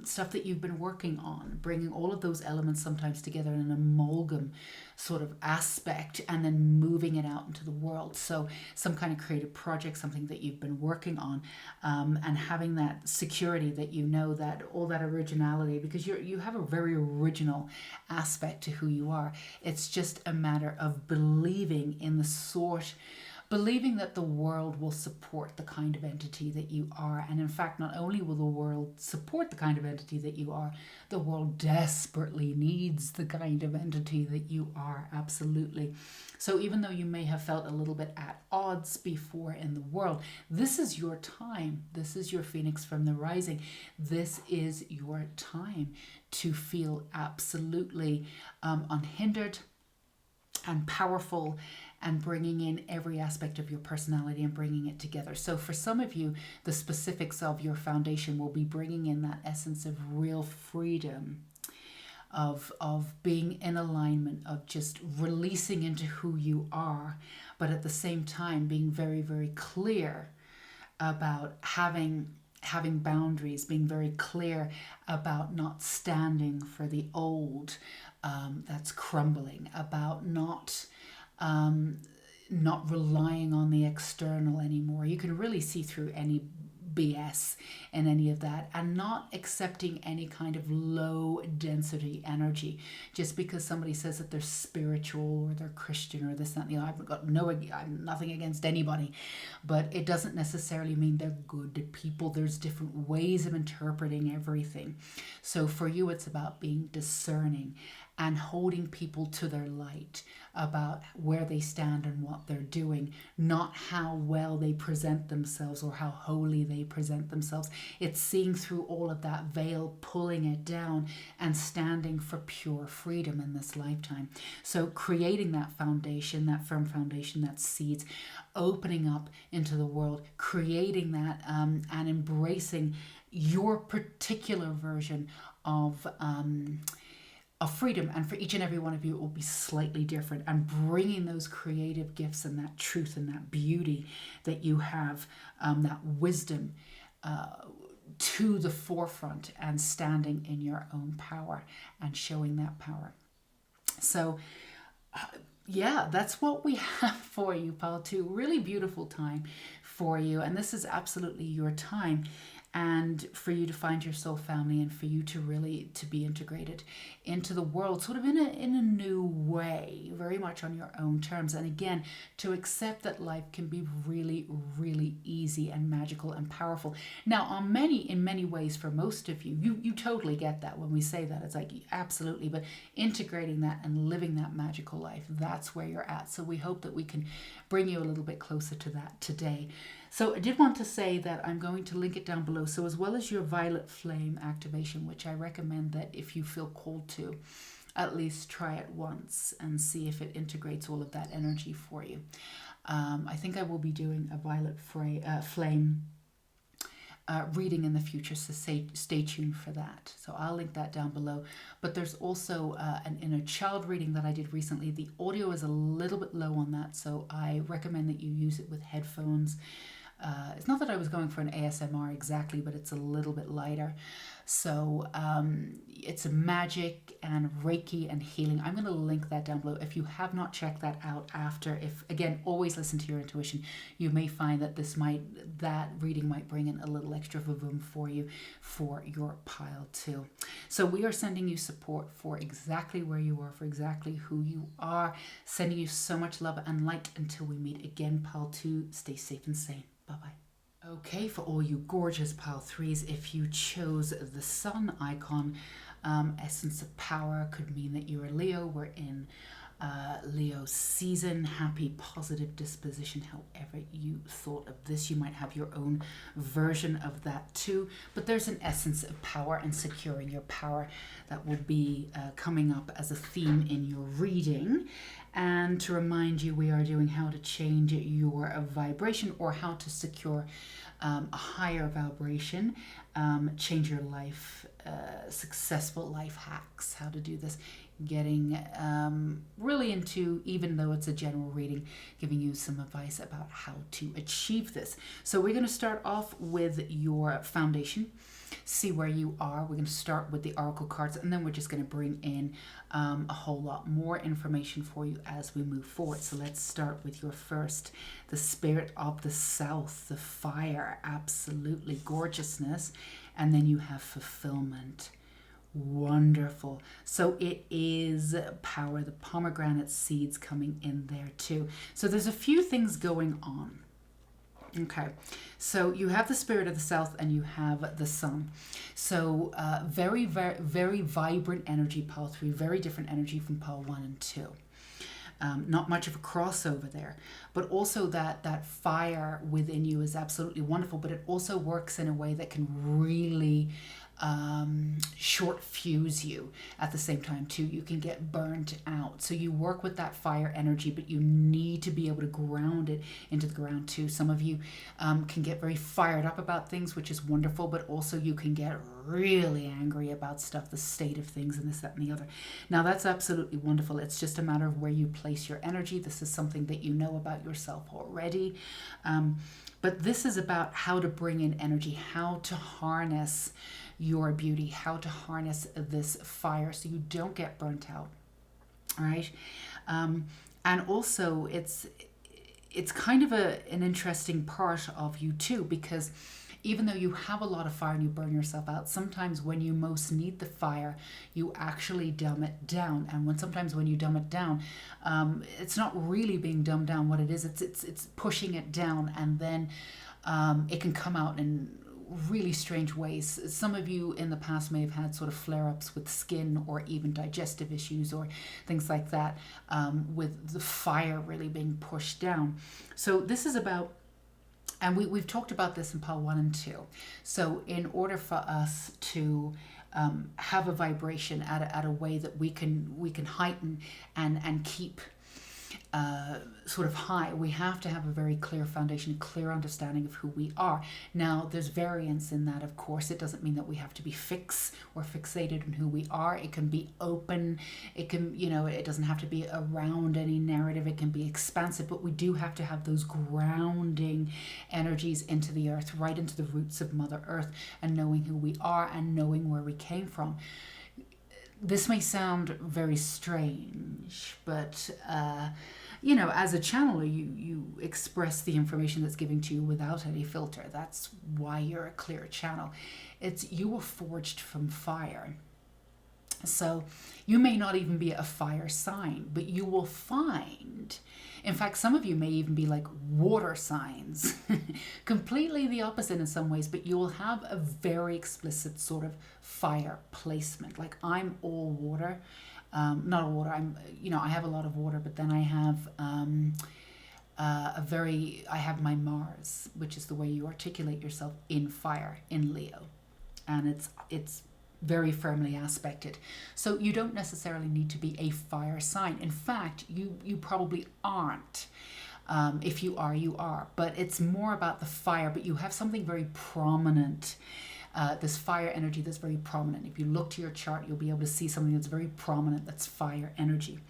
stuff that you've been working on, bringing all of those elements sometimes together in an amalgam sort of aspect, and then moving it out into the world. So some kind of creative project, something that you've been working on, and having that security that you know that all that originality, because you have a very original aspect to who you are. It's just a matter of believing in the sort, believing that the world will support the kind of entity that you are. And in fact, not only will the world support the kind of entity that you are, the world desperately needs the kind of entity that you are. Absolutely. So even though you may have felt a little bit at odds before in the world, this is your time. This is your phoenix from the rising. This is your time to feel absolutely unhindered and powerful, and bringing in every aspect of your personality and bringing it together. So for some of you, the specifics of your foundation will be bringing in that essence of real freedom, of being in alignment, of just releasing into who you are, but at the same time being very, very clear about having boundaries, being very clear about not standing for the old that's crumbling, about not relying on the external anymore. You can really see through any BS and any of that, and not accepting any kind of low density energy just because somebody says that they're spiritual or they're Christian or this, that, and the other. I'm nothing against anybody, but it doesn't necessarily mean they're good people. There's different ways of interpreting everything. So for you, it's about being discerning and holding people to their light about where they stand and what they're doing, not how well they present themselves or how holy they present themselves. It's seeing through all of that veil, pulling it down, and standing for pure freedom in this lifetime. So creating that foundation, that firm foundation, that seeds, opening up into the world, creating that and embracing your particular version of freedom. And for each and every one of you, it will be slightly different, and bringing those creative gifts and that truth and that beauty that you have, that wisdom to the forefront, and standing in your own power and showing that power. So yeah, that's what we have for you, pal. Two really beautiful time for you, and this is absolutely your time, and for you to find your soul family, and for you to really to be integrated into the world sort of in a new way, very much on your own terms. And again, to accept that life can be really, really easy and magical and powerful. Now, in many ways, for most of you totally get that when we say that. It's like, absolutely, but integrating that and living that magical life, that's where you're at. So we hope that we can bring you a little bit closer to that today. So I did want to say that I'm going to link it down below. So as well as your violet flame activation, which I recommend that if you feel called to, at least try it once and see if it integrates all of that energy for you. I think I will be doing a violet flame reading in the future, so stay tuned for that. So I'll link that down below. But there's also an inner child reading that I did recently. The audio is a little bit low on that, so I recommend that you use it with headphones. It's not that I was going for an ASMR exactly, but it's a little bit lighter. So it's a magic and Reiki and healing. I'm going to link that down below. If you have not checked that out after, again, always listen to your intuition. You may find that that reading might bring in a little extra vavoom for you for your pile too. So we are sending you support for exactly where you are, for exactly who you are. Sending you so much love and light until we meet again, pile 2. Stay safe and sane. Bye-bye. Okay, for all you gorgeous pile 3s, if you chose the sun icon, essence of power could mean that you're a Leo. We're in Leo season. Happy, positive disposition, however you thought of this. You might have your own version of that too. But there's an essence of power and securing your power that will be coming up as a theme in your reading. And to remind you, we are doing how to change your vibration, or how to secure a higher vibration, change your life successful life hacks, how to do this, getting really into, even though it's a general reading, giving you some advice about how to achieve this. So we're going to start off with your foundation, see where you are. We're going to start with the oracle cards, and then we're just going to bring in a whole lot more information for you as we move forward. So let's start with your first, the spirit of the south, the fire, absolutely gorgeousness, and then you have fulfillment. Wonderful. So it is power, the pomegranate seeds coming in there too. So there's a few things going on. Okay, so you have the spirit of the south and you have the sun. So very, very, very vibrant energy, pile 3, very different energy from pile 1 and 2. Not much of a crossover there, but also that fire within you is absolutely wonderful, but it also works in a way that can really short fuse you at the same time too. You can get burnt out. So you work with that fire energy, but you need to be able to ground it into the ground too. Some of you can get very fired up about things, which is wonderful, but also you can get really angry about stuff, the state of things and this, that, and the other. Now that's absolutely wonderful. It's just a matter of where you place your energy. This is something that you know about yourself already. But this is about how to bring in energy, how to harness your beauty, how to harness this fire so you don't get burnt out, right? And also it's kind of an interesting part of you too, because even though you have a lot of fire and you burn yourself out, sometimes when you most need the fire, you actually dumb it down. And sometimes when you dumb it down, it's not really being dumbed down. What it is, it's pushing it down, and then it can come out in really strange ways. Some of you in the past may have had sort of flare-ups with skin or even digestive issues or things like that, with the fire really being pushed down. So this is about, and we've talked about this in pile 1 and 2. So in order for us to have a vibration at a way that we can heighten and keep sort of high, we have to have a very clear foundation, clear understanding of who we are. Now, there's variance in that, of course. It doesn't mean that we have to be fixed or fixated on who we are. It can be open. It can, it doesn't have to be around any narrative. It can be expansive, but we do have to have those grounding energies into the earth, right into the roots of Mother Earth, and knowing who we are and knowing where we came from. This may sound very strange, but as a channeler, you express the information that's given to you without any filter. That's why you're a clear channel. You were forged from fire. So you may not even be a fire sign, but you will find, in fact, some of you may even be like water signs, completely the opposite in some ways, but you will have a very explicit sort of fire placement. Like, I'm all water, not all water. I have a lot of water, but then I have I have my Mars, which is the way you articulate yourself in fire, in Leo, and it's very firmly aspected. So you don't necessarily need to be a fire sign. In fact, you probably aren't. If you are, you are. But it's more about the fire, but you have something very prominent. This fire energy that's very prominent. If you look to your chart, you'll be able to see something that's very prominent, that's fire energy.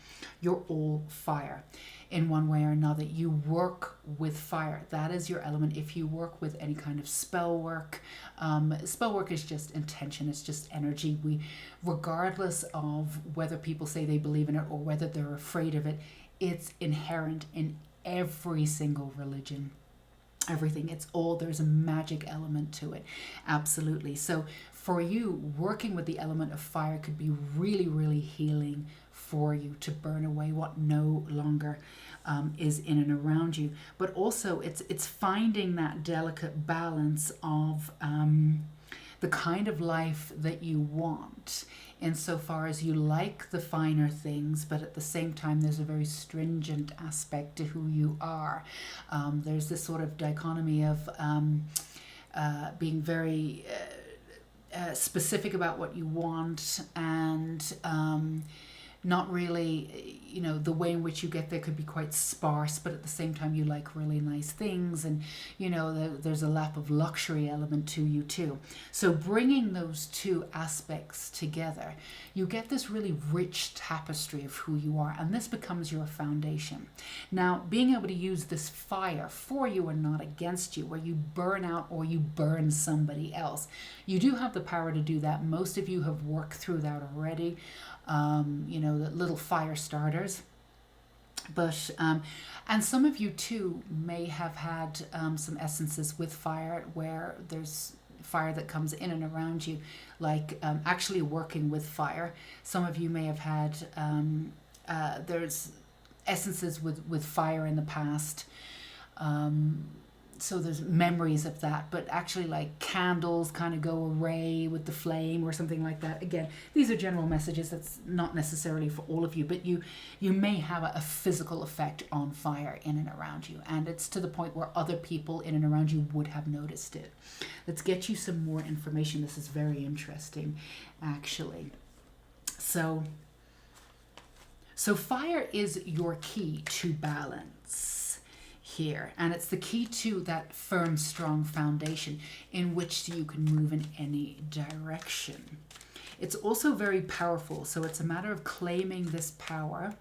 You're all fire in one way or another. You work with fire. That is your element. If you work with any kind of spell work is just intention, it's just energy. Regardless of whether people say they believe in it or whether they're afraid of it, it's inherent in every single religion. Everything. There's a magic element to it. Absolutely. So for you, working with the element of fire could be really, really healing for you, to burn away what no longer is in and around you. But also it's finding that delicate balance of the kind of life that you want, insofar as you like the finer things, but at the same time there's a very stringent aspect to who you are. There's this sort of dichotomy of being very specific about what you want and not really, the way in which you get there could be quite sparse, but at the same time you like really nice things, and there's a lap of luxury element to you too. So bringing those two aspects together, you get this really rich tapestry of who you are, and this becomes your foundation. Now, being able to use this fire for you and not against you, where you burn out or you burn somebody else, you do have the power to do that. Most of you have worked through that already. The little fire starters. But and some of you too may have had some essences with fire where there's fire that comes in and around you, like actually working with fire. Some of you may have had there's essences with fire in the past. So there's memories of that, but actually like candles kind of go away with the flame or something like that. Again, these are general messages. That's not necessarily for all of you, but you may have a physical effect on fire in and around you, and it's to the point where other people in and around you would have noticed it. Let's get you some more information. This is very interesting, actually. So fire is your key to balance here, and it's the key to that firm, strong foundation in which you can move in any direction. It's also very powerful, so it's a matter of claiming this power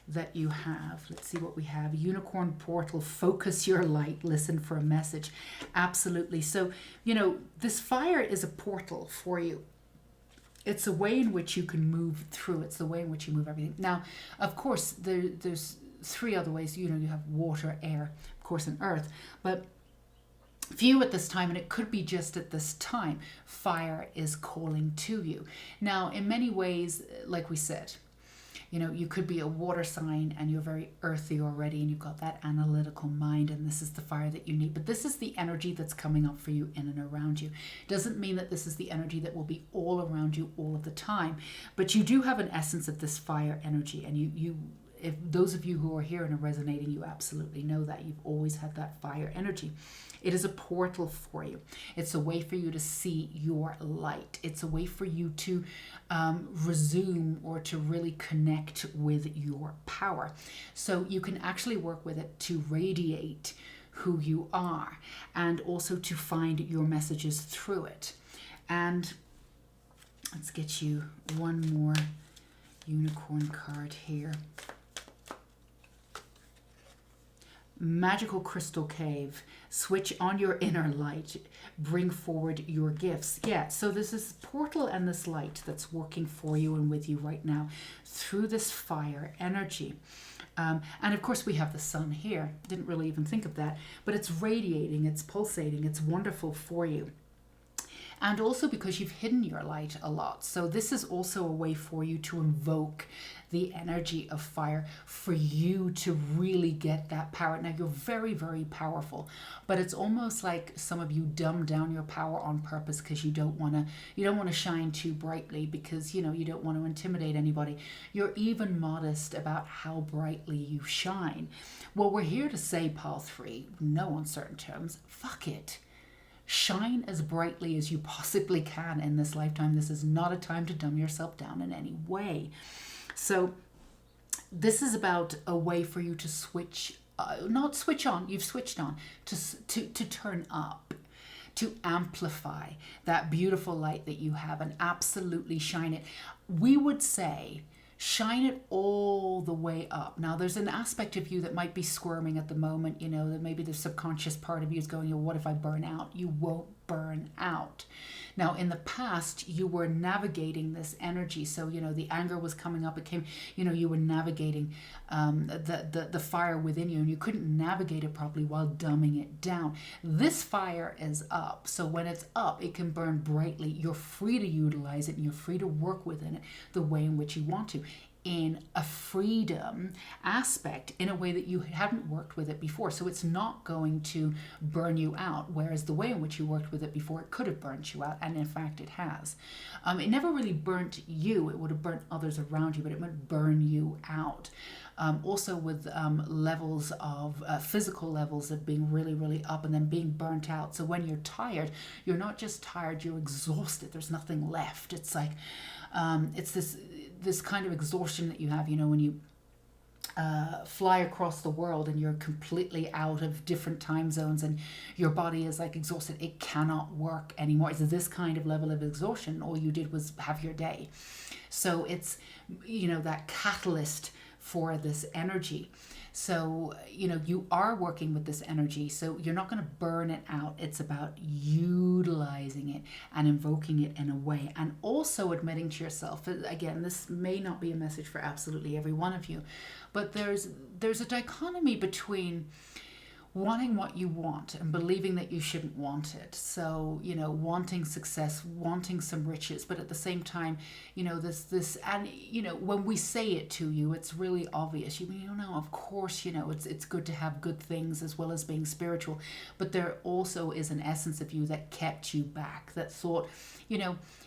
that you have. Let's see what we have. Unicorn portal, focus your light, listen for a message. Absolutely. So, this fire is a portal for you. It's a way in which you can move through. It's the way in which you move everything. Now, of course, there's three other ways. You have water, air, of course, and earth. But for you at this time, and it could be just at this time, fire is calling to you. Now, in many ways, like we said, you could be a water sign and you're very earthy already, and you've got that analytical mind, and this is the fire that you need. But this is the energy that's coming up for you in and around you. Doesn't mean that this is the energy that will be all around you all of the time, but you do have an essence of this fire energy, and you if those of you who are here and are resonating, you absolutely know that you've always had that fire energy. It is a portal for you. It's a way for you to see your light. It's a way for you to resume or to really connect with your power. So you can actually work with it to radiate who you are, and also to find your messages through it. And let's get you one more unicorn card here. Magical crystal cave, switch on your inner light, bring forward your gifts. Yeah, so there's this portal and this light that's working for you and with you right now through this fire energy. And of course we have the sun here. Didn't really even think of that, but it's radiating, it's pulsating, it's wonderful for you. And also because you've hidden your light a lot. So this is also a way for you to invoke the energy of fire, for you to really get that power. Now, you're very, very powerful, but it's almost like some of you dumb down your power on purpose because you don't want to shine too brightly, because you don't want to intimidate anybody. You're even modest about how brightly you shine. Well, we're here to say, Pal 3, no uncertain terms, fuck it. Shine as brightly as you possibly can in this lifetime. This is not a time to dumb yourself down in any way. So this is about a way for you to switch, not switch on, you've switched on, to turn up, to amplify that beautiful light that you have and absolutely shine it. We would say, shine it all the way up. Now, there's an aspect of you that might be squirming at the moment, that maybe the subconscious part of you is going, what if I burn out? You won't burn out. Now, in the past, you were navigating this energy. So, the anger was coming up. It came, you were navigating the fire within you, and you couldn't navigate it properly while dumbing it down. This fire is up. So when it's up, it can burn brightly. You're free to utilize it, and you're free to work within it the way in which you want to, in a freedom aspect, in a way that you haven't worked with it before. So it's not going to burn you out, whereas the way in which you worked with it before, it could have burnt you out, and in fact it has. It never really burnt you. It would have burnt others around you, but it wouldn't burn you out. Also with levels of physical levels of being really, really up and then being burnt out. So when you're tired, you're not just tired, you're exhausted. There's nothing left. It's like, It's this kind of exhaustion that you have, when you fly across the world and you're completely out of different time zones and your body is like exhausted. It cannot work anymore. It's this kind of level of exhaustion. All you did was have your day. So it's, that catalyst for this energy. So, you are working with this energy, so you're not going to burn it out. It's about utilizing it and invoking it in a way, and also admitting to yourself, again, this may not be a message for absolutely every one of you, but there's a dichotomy between wanting what you want and believing that you shouldn't want it. So, wanting success, wanting some riches, but at the same time, this, and, when we say it to you, it's really obvious. No, of course, it's good to have good things as well as being spiritual, but there also is an essence of you that kept you back, that thought,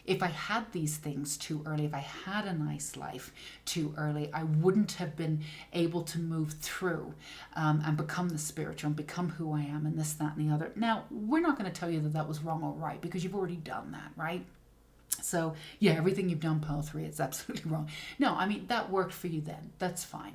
if I had these things too early, if I had a nice life too early, I wouldn't have been able to move through and become the spiritual and become who I am and this, that, and the other. Now, we're not going to tell you that was wrong or right, because you've already done that, right? So, yeah, everything you've done, pile 3, it's absolutely wrong. No, that worked for you then. That's fine.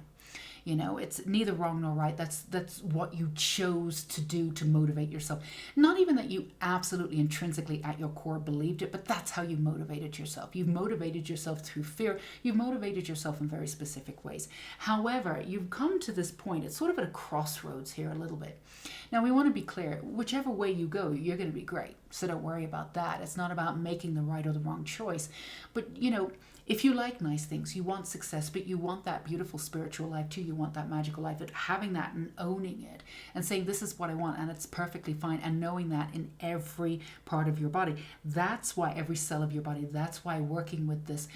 It's neither wrong nor right. That's what you chose to do to motivate yourself. Not even that you absolutely intrinsically at your core believed it, but that's how you motivated yourself. You've motivated yourself through fear. You've motivated yourself in very specific ways. However, you've come to this point. It's sort of at a crossroads here a little bit. Now, we want to be clear. Whichever way you go, you're going to be great. So don't worry about that. It's not about making the right or the wrong choice. But, if you like nice things, you want success, but you want that beautiful spiritual life too, you want that magical life, but having that and owning it and saying, this is what I want, and it's perfectly fine, and knowing that in every part of your body. That's why every cell of your body, that's why working with this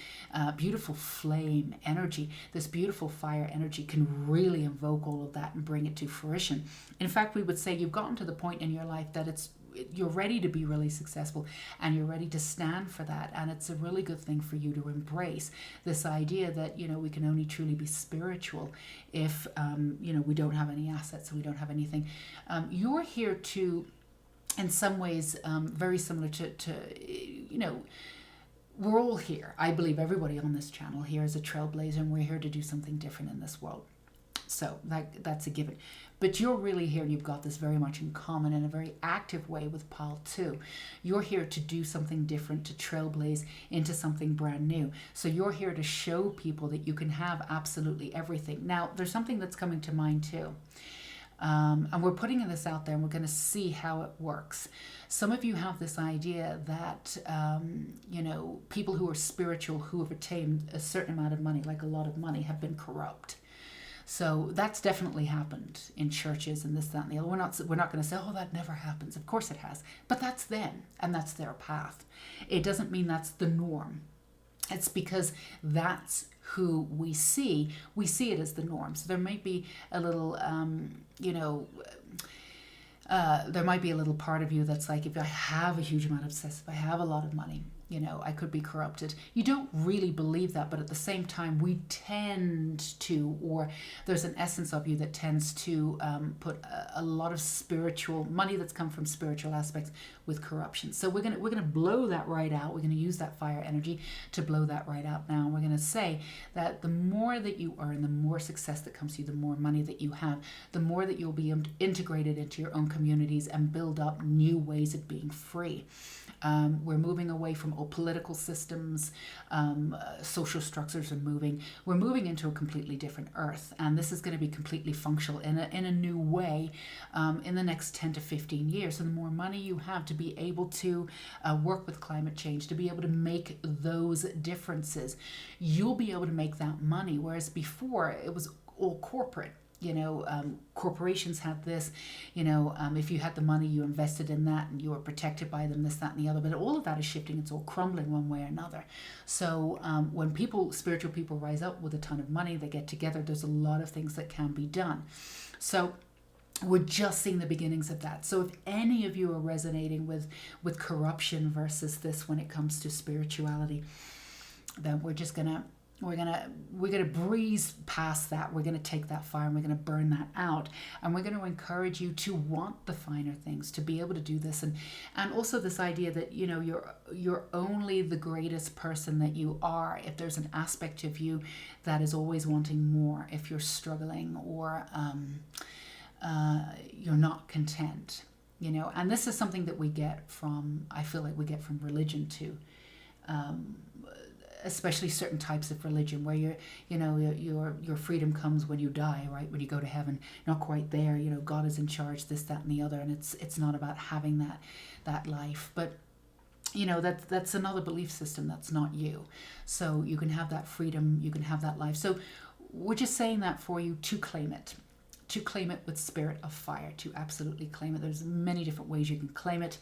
beautiful flame energy, this beautiful fire energy can really invoke all of that and bring it to fruition. In fact, we would say you've gotten to the point in your life that you're ready to be really successful, and you're ready to stand for that, and it's a really good thing for you to embrace this idea that we can only truly be spiritual if we don't have any assets, we don't have anything. You're here to, in some ways, very similar to we're all here. I believe everybody on this channel here is a trailblazer, and we're here to do something different in this world. So that's a given. But you're really here, and you've got this very much in common in a very active way with pile 2. You're here to do something different, to trailblaze into something brand new. So you're here to show people that you can have absolutely everything. Now, there's something that's coming to mind too. And we're putting this out there, and we're going to see how it works. Some of you have this idea that, people who are spiritual, who have attained a certain amount of money, like a lot of money, have been corrupt. So that's definitely happened in churches and this, that, and the other. We're not going to say, oh, that never happens. Of course it has. But that's them, and that's their path. It doesn't mean that's the norm. It's because that's who we see. We see it as the norm. So there might be a little, there might be a little part of you that's like, if I have a huge amount of success, if I have a lot of money, I could be corrupted. You don't really believe that, but at the same time, we tend to, or there's an essence of you that tends to put a lot of spiritual money that's come from spiritual aspects with corruption. So we're gonna blow that right out. We're gonna use that fire energy to blow that right out now. And we're gonna say that the more that you earn, the more success that comes to you, the more money that you have, the more that you'll be integrated into your own communities and build up new ways of being free. We're moving away from old political systems, social structures are moving. We're moving into a completely different earth, and this is going to be completely functional in a new way in the next 10 to 15 years. So the more money you have to be able to work with climate change, to be able to make those differences, you'll be able to make that money, whereas before it was all corporate. Corporations had this, if you had the money, you invested in that and you were protected by them, this, that, and the other. But all of that is shifting. It's all crumbling one way or another. So when spiritual people rise up with a ton of money, they get together, there's a lot of things that can be done. So we're just seeing the beginnings of that. So if any of you are resonating with corruption versus this when it comes to spirituality, then we're just going to we're gonna breeze past that. We're gonna take that fire and we're gonna burn that out, and we're gonna encourage you to want the finer things, to be able to do this, and also this idea that you're only the greatest person that you are if there's an aspect of you that is always wanting more, if you're struggling or you're not content, and this is something that I feel like we get from religion too. Especially certain types of religion where your freedom comes when you die, right? When you go to heaven. Not quite there, God is in charge, this, that, and the other, and it's not about having that life. But that's another belief system. That's not you. So you can have that freedom, you can have that life. So we're just saying that for you to claim it. To claim it with spirit of fire, to absolutely claim it. There's many different ways you can claim it.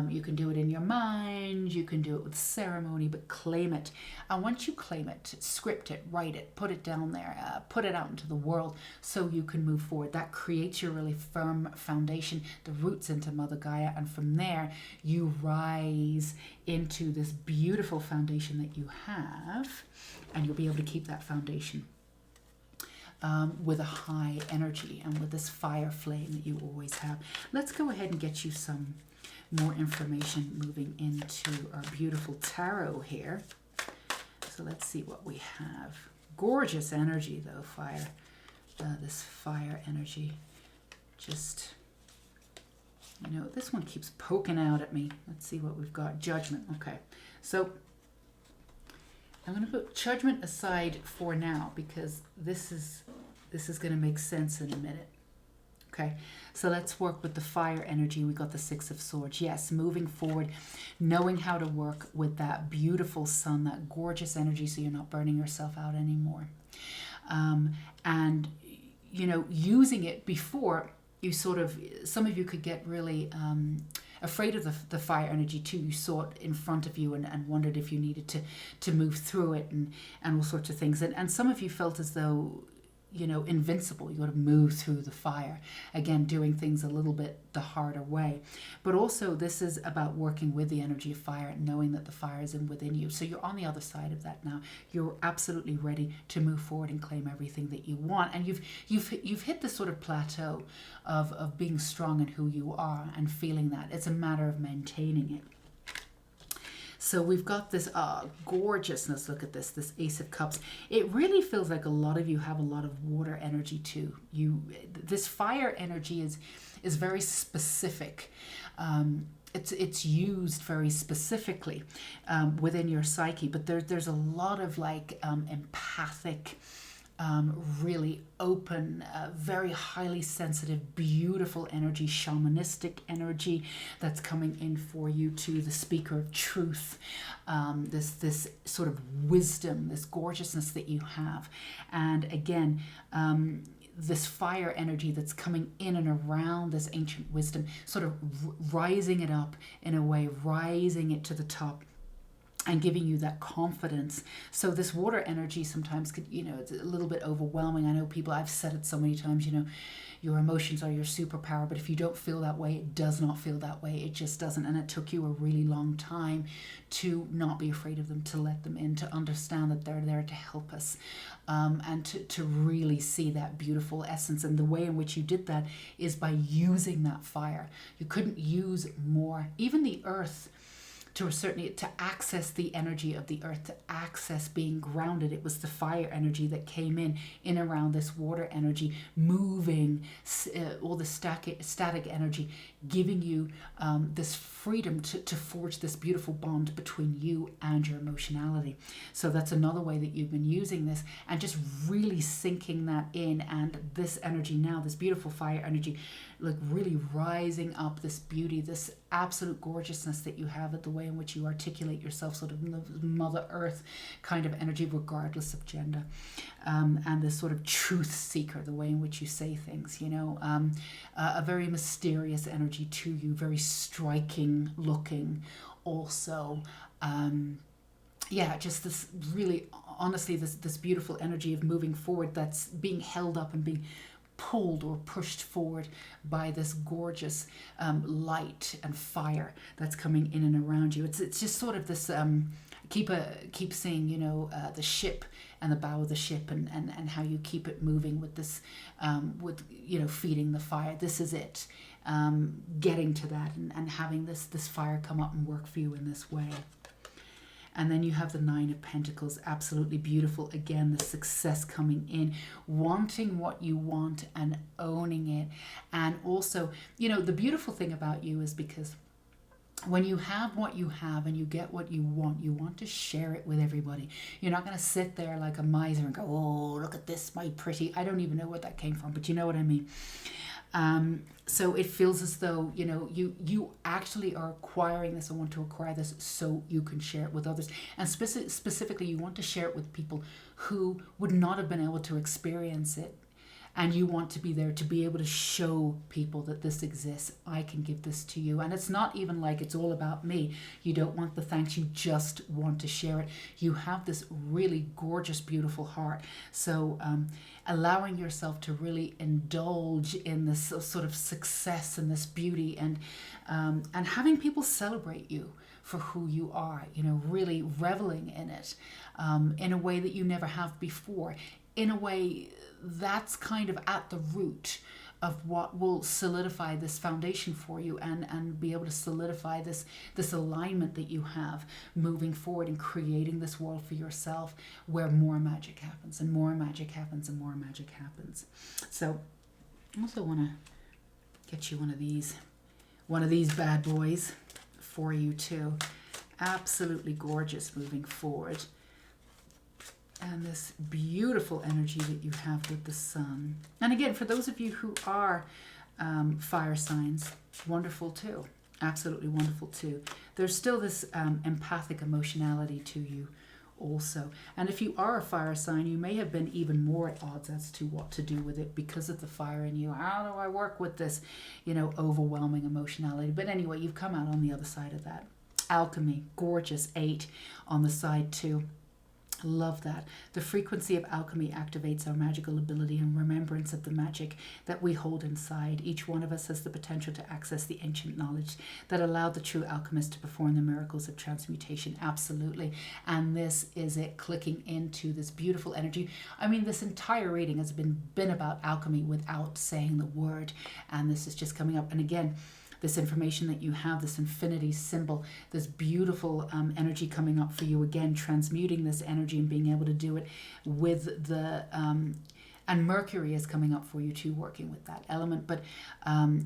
You can do it in your mind, you can do it with ceremony, but claim it. And once you claim it, script it, write it, put it down there, put it out into the world so you can move forward. That creates your really firm foundation, the roots into Mother Gaia, and from there you rise into this beautiful foundation that you have, and you'll be able to keep that foundation with a high energy and with this fire flame that you always have. Let's go ahead and get you some more information moving into our beautiful tarot here. So let's see what we have. Gorgeous energy though, fire. This fire energy. Just, this one keeps poking out at me. Let's see what we've got. Judgment. Okay. So I'm going to put judgment aside for now because this is going to make sense in a minute. Okay, so let's work with the fire energy. We got the Six of Swords. Yes, moving forward, knowing how to work with that beautiful sun, that gorgeous energy, so you're not burning yourself out anymore. And, using it before you some of you could get really afraid of the fire energy too. You saw it in front of you and wondered if you needed to move through it and all sorts of things. And some of you felt as though, invincible. You got to move through the fire. Again, doing things a little bit the harder way. But also this is about working with the energy of fire, knowing that the fire is within you. So you're on the other side of that now. You're absolutely ready to move forward and claim everything that you want. And you've hit this sort of plateau of being strong in who you are and feeling that. It's a matter of maintaining it. So we've got this gorgeousness. Look at this Ace of Cups. It really feels like a lot of you have a lot of water energy too. This fire energy is very specific. It's used very specifically within your psyche, but there's a lot of empathic, really open, very highly sensitive, beautiful energy, shamanistic energy that's coming in for you too. The speaker of truth, this sort of wisdom, this gorgeousness that you have. And again, this fire energy that's coming in and around this ancient wisdom, sort of rising it up in a way, rising it to the top, and giving you that confidence. So this water energy sometimes could, it's a little bit overwhelming. I know I've said it so many times, your emotions are your superpower, but if you don't feel that way, it does not feel that way. It just doesn't. And it took you a really long time to not be afraid of them, to let them in, to understand that they're there to help us, and to really see that beautiful essence. And the way in which you did that is by using that fire. You couldn't use more. Even the earth, to a certain, to access the energy of the earth, to access being grounded. It was the fire energy that came in around this water energy, moving all the static energy, giving you this freedom to forge this beautiful bond between you and your emotionality. So that's another way that you've been using this, and just really sinking that in. And this energy now, this beautiful fire energy, like really rising up this beauty, this absolute gorgeousness that you have, at the way in which you articulate yourself, sort of Mother Earth kind of energy, regardless of gender, and this sort of truth seeker, the way in which you say things, a very mysterious energy to you, very striking looking also. Just this really, honestly, this beautiful energy of moving forward that's being held up and being pulled or pushed forward by this gorgeous light and fire that's coming in and around you. It's just sort of this keep seeing, the ship and the bow of the ship, and how you keep it moving with this, feeding the fire. This is it, getting to that, and having this fire come up and work for you in this way. And then you have the Nine of Pentacles, absolutely beautiful. Again, the success coming in, wanting what you want and owning it. And also, the beautiful thing about you is because when you have what you have and you get what you want to share it with everybody. You're not going to sit there like a miser and go, oh, look at this, my pretty. I don't even know where that came from, but you know what I mean. So it feels as though, you actually are acquiring this and want to acquire this so you can share it with others. And specifically, you want to share it with people who would not have been able to experience it. And you want to be there to be able to show people that this exists. I can give this to you. And it's not even like it's all about me. You don't want the thanks. You just want to share it. You have this really gorgeous, beautiful heart. So allowing yourself to really indulge in this sort of success and this beauty, and having people celebrate you for who you are, really reveling in it in a way that you never have before. In a way that's kind of at the root of what will solidify this foundation for you, and be able to solidify this alignment that you have moving forward and creating this world for yourself where more magic happens and more magic happens and more magic happens. So I also want to get you one of these bad boys for you too. Absolutely gorgeous moving forward. And this beautiful energy that you have with the sun. And again, for those of you who are fire signs, wonderful too. Absolutely wonderful too. There's still this empathic emotionality to you also. And if you are a fire sign, you may have been even more at odds as to what to do with it because of the fire in you. How do I work with this, overwhelming emotionality? But anyway, you've come out on the other side of that. Alchemy, gorgeous 8 on the side too. Love that. The frequency of alchemy activates our magical ability and remembrance of the magic that we hold inside. Each one of us has the potential to access the ancient knowledge that allowed the true alchemist to perform the miracles of transmutation. Absolutely. And this is it, clicking into this beautiful energy. I mean, this entire reading has been about alchemy without saying the word. And this is just coming up. And again, this information that you have, this infinity symbol, this beautiful energy coming up for you, again, transmuting this energy and being able to do it with the, and Mercury is coming up for you too, working with that element, but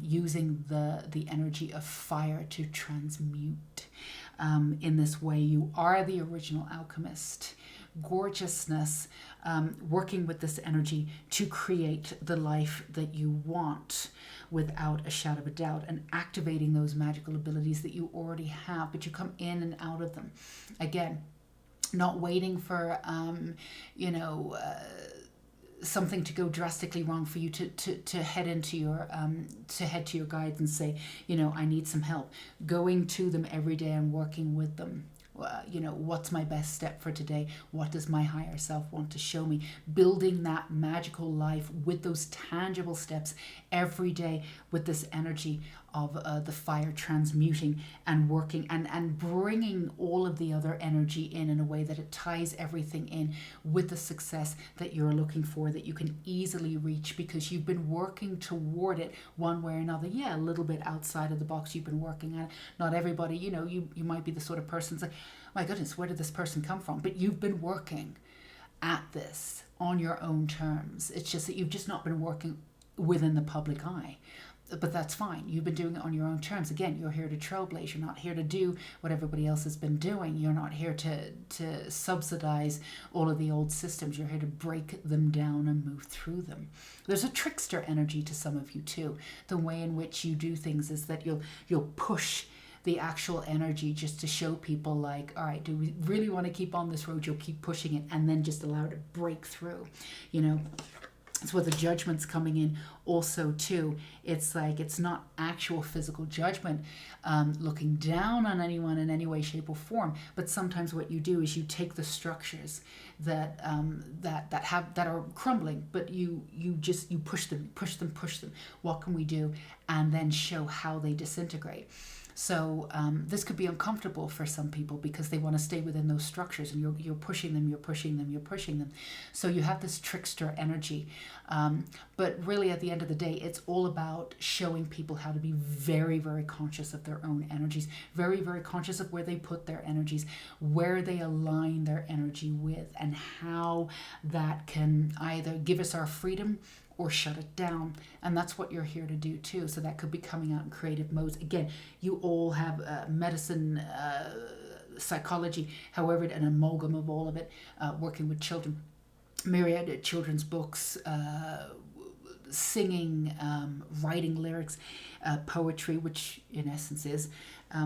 using the energy of fire to transmute. In this way, you are the original alchemist. Gorgeousness, working with this energy to create the life that you want without a shadow of a doubt, and activating those magical abilities that you already have, but you come in and out of them. Again, not waiting for, something to go drastically wrong for you to head into your to your guides and say, I need some help. Going to them every day and working with them. What's my best step for today? What does my higher self want to show me? Building that magical life with those tangible steps every day with this energy of the fire transmuting and working and bringing all of the other energy in a way that it ties everything in with the success that you're looking for, that you can easily reach because you've been working toward it one way or another. Yeah, a little bit outside of the box you've been working at. Not everybody, you might be the sort of person that's like, my goodness, where did this person come from? But you've been working at this on your own terms. It's just that you've just not been working within the public eye. But that's fine. You've been doing it on your own terms. Again, you're here to trailblaze. You're not here to do what everybody else has been doing. You're not here to subsidize all of the old systems. You're here to break them down and move through them. There's a trickster energy to some of you too. The way in which you do things is that you'll push the actual energy just to show people like, all right, do we really want to keep on this road? You'll keep pushing it and then just allow it to break through, It's where the judgment's coming in also too. It's like, it's not actual physical judgment, looking down on anyone in any way, shape or form. But sometimes what you do is you take the structures that are crumbling, but you push them. What can we do? And then show how they disintegrate. So this could be uncomfortable for some people because they want to stay within those structures, and you're pushing them, you're pushing them, you're pushing them. So you have this trickster energy. But really, at the end of the day, it's all about showing people how to be very, very conscious of their own energies, very, very conscious of where they put their energies, where they align their energy with, and how that can either give us our freedom or shut it down. And that's what you're here to do too. So that could be coming out in creative modes. Again, you all have medicine, psychology, however, an amalgam of all of it, working with children, myriad children's books, singing, writing lyrics, poetry, which in essence is.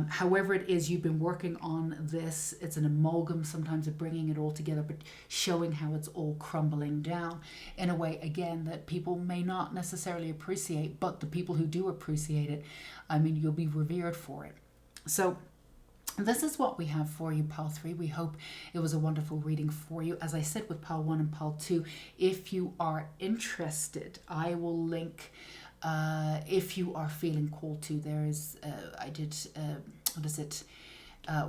However it is you've been working on this, it's an amalgam sometimes of bringing it all together, but showing how it's all crumbling down in a way, again, that people may not necessarily appreciate, but the people who do appreciate it, I mean, you'll be revered for it. So this is what we have for you, Pile 3. We hope it was a wonderful reading for you. As I said with Pile 1 and Pile 2, if you are interested, I will link, if you are feeling called to, there is, I did,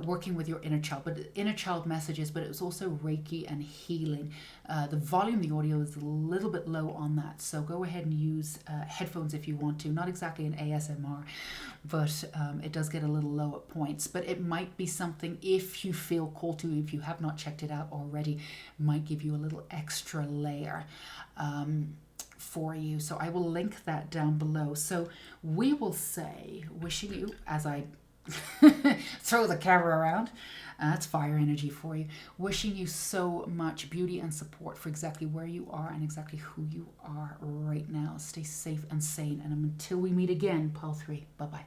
working with your inner child, but inner child messages, but it was also Reiki and healing. The volume, the audio is a little bit low on that, so go ahead and use headphones if you want to. Not exactly an ASMR, but it does get a little low at points. But it might be something, if you feel called to, if you have not checked it out already, might give you a little extra layer for you. So I will link that down below. So we will say, wishing you, as I throw the camera around, that's fire energy for you, wishing you so much beauty and support for exactly where you are and exactly who you are right now. Stay safe and sane, and until we meet again, Pile 3, bye bye.